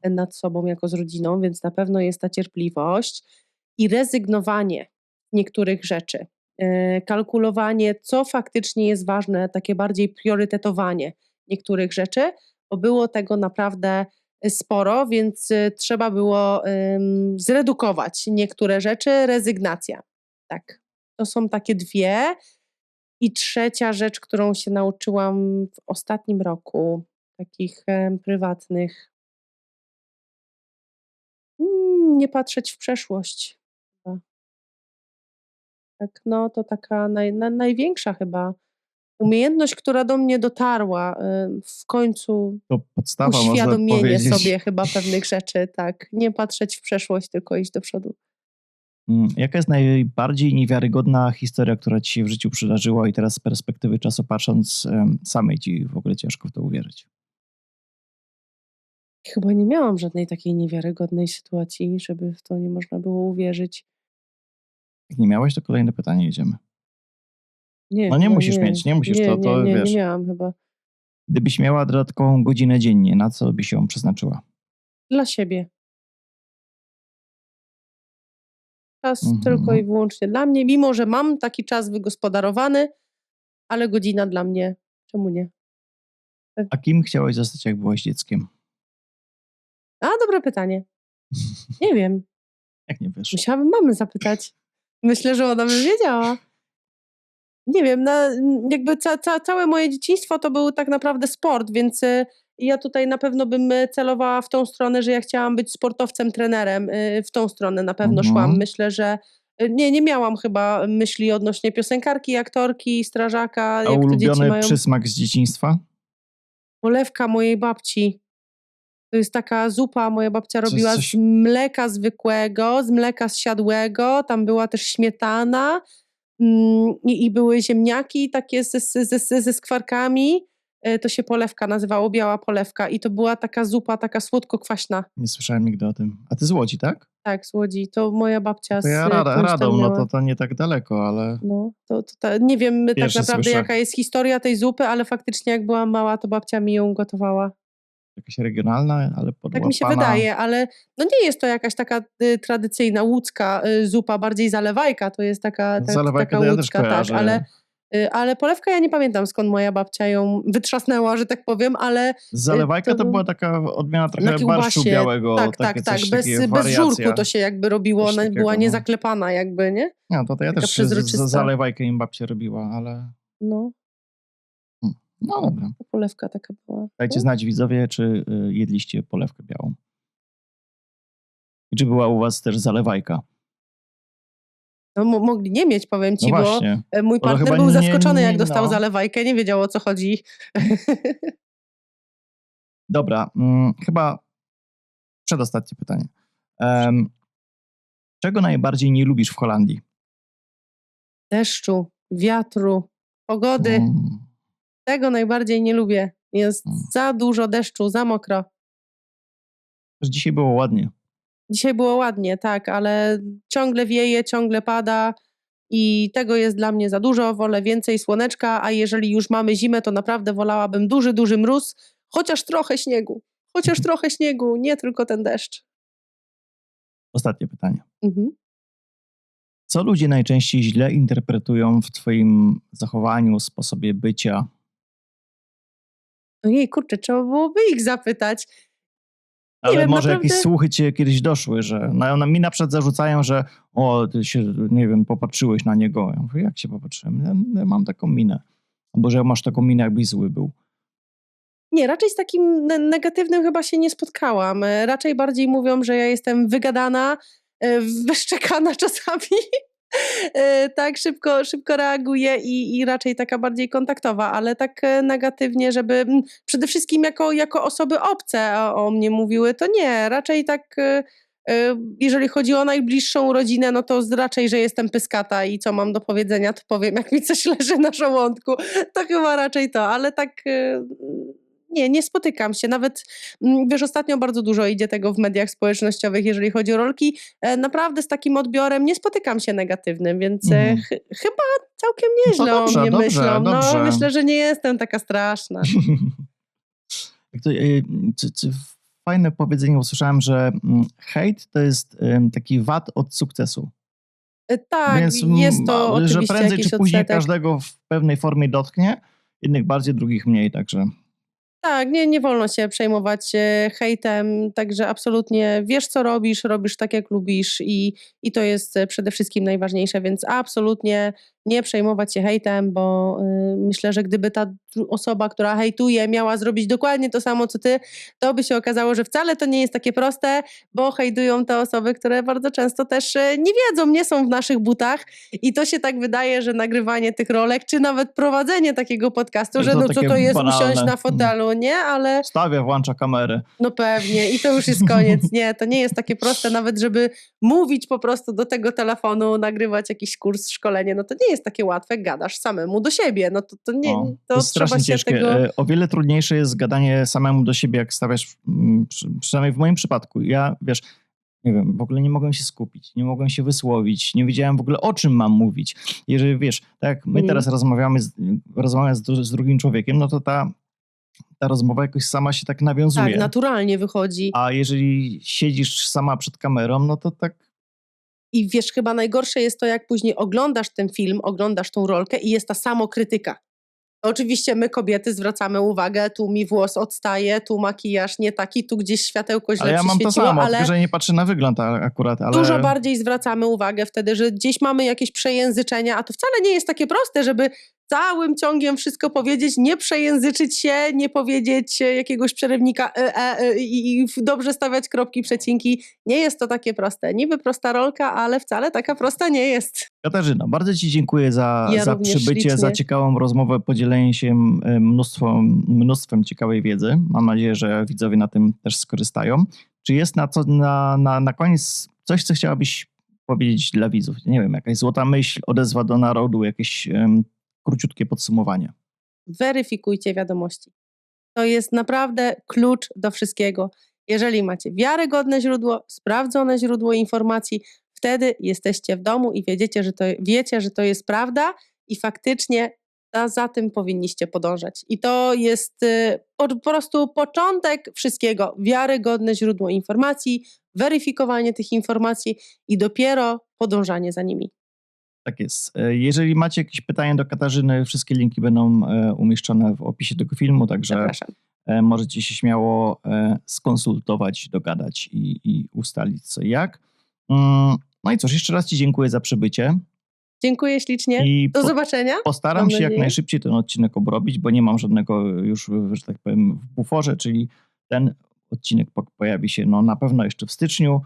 nad sobą jako z rodziną, więc na pewno jest ta cierpliwość i rezygnowanie niektórych rzeczy. Kalkulowanie, co faktycznie jest ważne, takie bardziej priorytetowanie niektórych rzeczy, bo było tego naprawdę sporo, więc trzeba było zredukować niektóre rzeczy, rezygnacja. Tak, to są takie 2. I 3. rzecz, którą się nauczyłam w ostatnim roku, takich prywatnych, nie patrzeć w przeszłość. Chyba. Tak, no to taka największa chyba umiejętność, która do mnie dotarła w końcu. To podstawa, można Uświadomienie powiedzieć. sobie chyba pewnych rzeczy, tak. Nie patrzeć w przeszłość, tylko iść do przodu. Jaka jest najbardziej niewiarygodna historia, która ci się w życiu przydarzyła i teraz z perspektywy czasu patrząc, samej ci w ogóle ciężko w to uwierzyć? Chyba nie miałam żadnej takiej niewiarygodnej sytuacji, żeby w to nie można było uwierzyć. Jak nie miałeś, to kolejne pytanie, jedziemy. Nie, No nie chyba musisz mieć, nie musisz, to wiesz. Nie miałam chyba. Gdybyś miała dodatkową godzinę dziennie, na co byś ją przeznaczyła? Dla siebie. Czas tylko i wyłącznie dla mnie, mimo że mam taki czas wygospodarowany, ale godzina dla mnie, czemu nie? A kim chciałaś zostać, jak byłaś dzieckiem? A, dobre pytanie. Nie wiem. Jak nie wiesz? Musiałabym mamy zapytać. Myślę, że ona by wiedziała. Nie wiem, jakby całe moje dzieciństwo to był tak naprawdę sport, więc ja tutaj na pewno bym celowała w tą stronę, że ja chciałam być sportowcem, trenerem. W tą stronę na pewno szłam. Myślę, że nie miałam chyba myśli odnośnie piosenkarki, aktorki, strażaka, A jak to dzieci ulubiony mają. przysmak z dzieciństwa? Polewka mojej babci. To jest taka zupa, moja babcia robiła coś- z mleka zwykłego, z mleka zsiadłego, tam była też śmietana i były ziemniaki takie ze skwarkami. To się polewka nazywało, biała polewka i to była taka zupa, taka słodko-kwaśna. Nie słyszałem nigdy o tym. A ty z Łodzi, tak? Tak, z Łodzi. To moja babcia To ja z kunsztem Radom, no miała. to nie tak daleko, ale No, nie wiem tak Pierwsze naprawdę słyszę. jaka jest historia tej zupy, ale faktycznie jak byłam mała, to babcia mi ją gotowała. jakaś regionalna, ale Tak mi się podłapana. wydaje, ale no nie jest to jakaś taka tradycyjna łódzka zupa, bardziej zalewajka, to jest taka Zalewajkę taka to ja też łódzka, tak, kojarzę. ale polewka ja nie pamiętam skąd moja babcia ją wytrzasnęła, że tak powiem, ale Zalewajka to był była taka odmiana na trochę barszczu kiełbasie, białego, tak, takie tak, coś, bez takie żurku wariacja. to się jakby robiło, Coś ona takiego, była no. niezaklepana jakby, nie? No to ja Taka też przezroczysta. zalewajkę im babcia robiła, ale No, no dobra. to polewka taka była. Dajcie No. znać widzowie, czy jedliście polewkę białą. I czy była u was też zalewajka? No, mogli nie mieć, powiem No ci, bo właśnie. mój Bo to partner chyba był nie- zaskoczony, jak nie- dostał no. zalewajkę, nie wiedział o co chodzi. Dobra, chyba przedostatnie pytanie. Czego najbardziej nie lubisz w Holandii? Deszczu, wiatru, pogody. Tego najbardziej nie lubię. Jest za dużo deszczu, za mokro. Że dzisiaj było ładnie. Dzisiaj było ładnie, tak, ale ciągle wieje, ciągle pada i tego jest dla mnie za dużo. Wolę więcej słoneczka, a jeżeli już mamy zimę, to naprawdę wolałabym duży, duży mróz, chociaż trochę śniegu. Chociaż trochę śniegu, nie tylko ten deszcz. Ostatnie pytanie. Mhm. Co ludzie najczęściej źle interpretują w twoim zachowaniu, sposobie bycia? Ojej, kurczę, trzeba byłoby ich zapytać. Ale wiem, może naprawdę- jakieś słuchy cię kiedyś doszły, że mi na przykład zarzucają, że ty się, nie wiem, popatrzyłeś na niego. Ja mówię, jak się popatrzyłem? Ja mam taką minę. Albo że masz taką minę, jakbyś zły był. Nie, raczej z takim negatywnym chyba się nie spotkałam. Raczej bardziej mówią, że ja jestem wygadana, wyszczekana czasami. Tak, szybko reaguję i raczej taka bardziej kontaktowa, ale tak negatywnie, żeby przede wszystkim jako osoby obce o mnie mówiły, to nie. Raczej tak, jeżeli chodzi o najbliższą rodzinę, no to raczej, że jestem pyskata i co mam do powiedzenia, to powiem, jak mi coś leży na żołądku. To chyba raczej to, ale tak nie spotykam się. Nawet, wiesz, ostatnio bardzo dużo idzie tego w mediach społecznościowych, jeżeli chodzi o rolki. Naprawdę z takim odbiorem nie spotykam się negatywnym, więc chyba całkiem nieźle No dobrze, o mnie dobrze, myślą. dobrze. No, myślę, że nie jestem taka straszna. Fajne powiedzenie usłyszałem, że hejt to jest taki wad od sukcesu. Tak, Więc jest to że oczywiście prędzej jakiś czy później odsetek. każdego w pewnej formie dotknie, jednych bardziej, drugich mniej, także Tak, nie wolno się przejmować hejtem, także absolutnie wiesz, co robisz tak, jak lubisz i to jest przede wszystkim najważniejsze, więc absolutnie nie przejmować się hejtem, bo myślę, że gdyby ta osoba, która hejtuje, miała zrobić dokładnie to samo, co ty, to by się okazało, że wcale to nie jest takie proste, bo hejtują te osoby, które bardzo często też nie wiedzą, nie są w naszych butach i to się tak wydaje, że nagrywanie tych rolek, czy nawet prowadzenie takiego podcastu, To że to no co takie to jest banalne. usiąść na fotelu, nie? Ale stawia, włącza kamerę. no pewnie i to już jest koniec. Nie, to nie jest takie proste nawet, żeby mówić po prostu do tego telefonu, nagrywać jakiś kurs, szkolenie, no to nie jest takie łatwe, gadasz samemu do siebie, no to nie, To to jest trzeba strasznie się ciężkie. tego... O wiele trudniejsze jest gadanie samemu do siebie, jak stawiasz, przynajmniej w moim przypadku. Ja, wiesz, nie wiem, w ogóle nie mogłem się skupić, nie mogłem się wysłowić, nie wiedziałem w ogóle, o czym mam mówić. Jeżeli, wiesz, tak jak my teraz rozmawiamy z drugim człowiekiem, no to ta rozmowa jakoś sama się tak nawiązuje. Tak, naturalnie wychodzi. A jeżeli siedzisz sama przed kamerą, no to tak I wiesz, chyba najgorsze jest to, jak później oglądasz ten film, oglądasz tą rolkę i jest ta samokrytyka. Oczywiście my kobiety zwracamy uwagę, tu mi włos odstaje, tu makijaż nie taki, tu gdzieś światełko źle Ale ja mam to przyświeciło, samo, ale tylko że nie patrzę na wygląd akurat, ale... dużo bardziej zwracamy uwagę wtedy, że gdzieś mamy jakieś przejęzyczenia, a to wcale nie jest takie proste, żeby całym ciągiem wszystko powiedzieć, nie przejęzyczyć się, nie powiedzieć jakiegoś przerywnika i dobrze stawiać kropki, przecinki. Nie jest to takie proste. Niby prosta rolka, ale wcale taka prosta nie jest. Katarzyna, bardzo Ci dziękuję za Ja również przybycie, ślicznie. za ciekawą rozmowę, podzielenie się mnóstwem ciekawej wiedzy. Mam nadzieję, że widzowie na tym też skorzystają. Czy jest na koniec coś, co chciałabyś powiedzieć dla widzów? Nie wiem, jakaś złota myśl, odezwa do narodu, jakieś króciutkie podsumowanie. Weryfikujcie wiadomości. To jest naprawdę klucz do wszystkiego. Jeżeli macie wiarygodne źródło, sprawdzone źródło informacji, wtedy jesteście w domu i wiecie, że to jest prawda i faktycznie za tym powinniście podążać. I to jest po prostu początek wszystkiego. Wiarygodne źródło informacji, weryfikowanie tych informacji i dopiero podążanie za nimi. Tak jest. Jeżeli macie jakieś pytania do Katarzyny, wszystkie linki będą umieszczone w opisie tego filmu, także Zapraszam. możecie się śmiało skonsultować, dogadać i ustalić co i jak. No i cóż, jeszcze raz Ci dziękuję za przybycie. Dziękuję ślicznie. I Do zobaczenia. Postaram Mam się jak nadzieję. najszybciej ten odcinek obrobić, bo nie mam żadnego już, że tak powiem, w buforze, czyli ten odcinek pojawi się na pewno jeszcze w styczniu.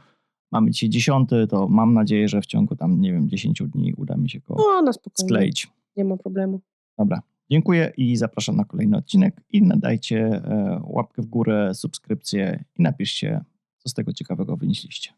Mamy dzisiaj 10, to mam nadzieję, że w ciągu tam, nie wiem, 10 dni uda mi się go No spokojnie. skleić. Nie ma problemu. Dobra, dziękuję i zapraszam na kolejny odcinek i dajcie łapkę w górę, subskrypcję i napiszcie, co z tego ciekawego wynieśliście.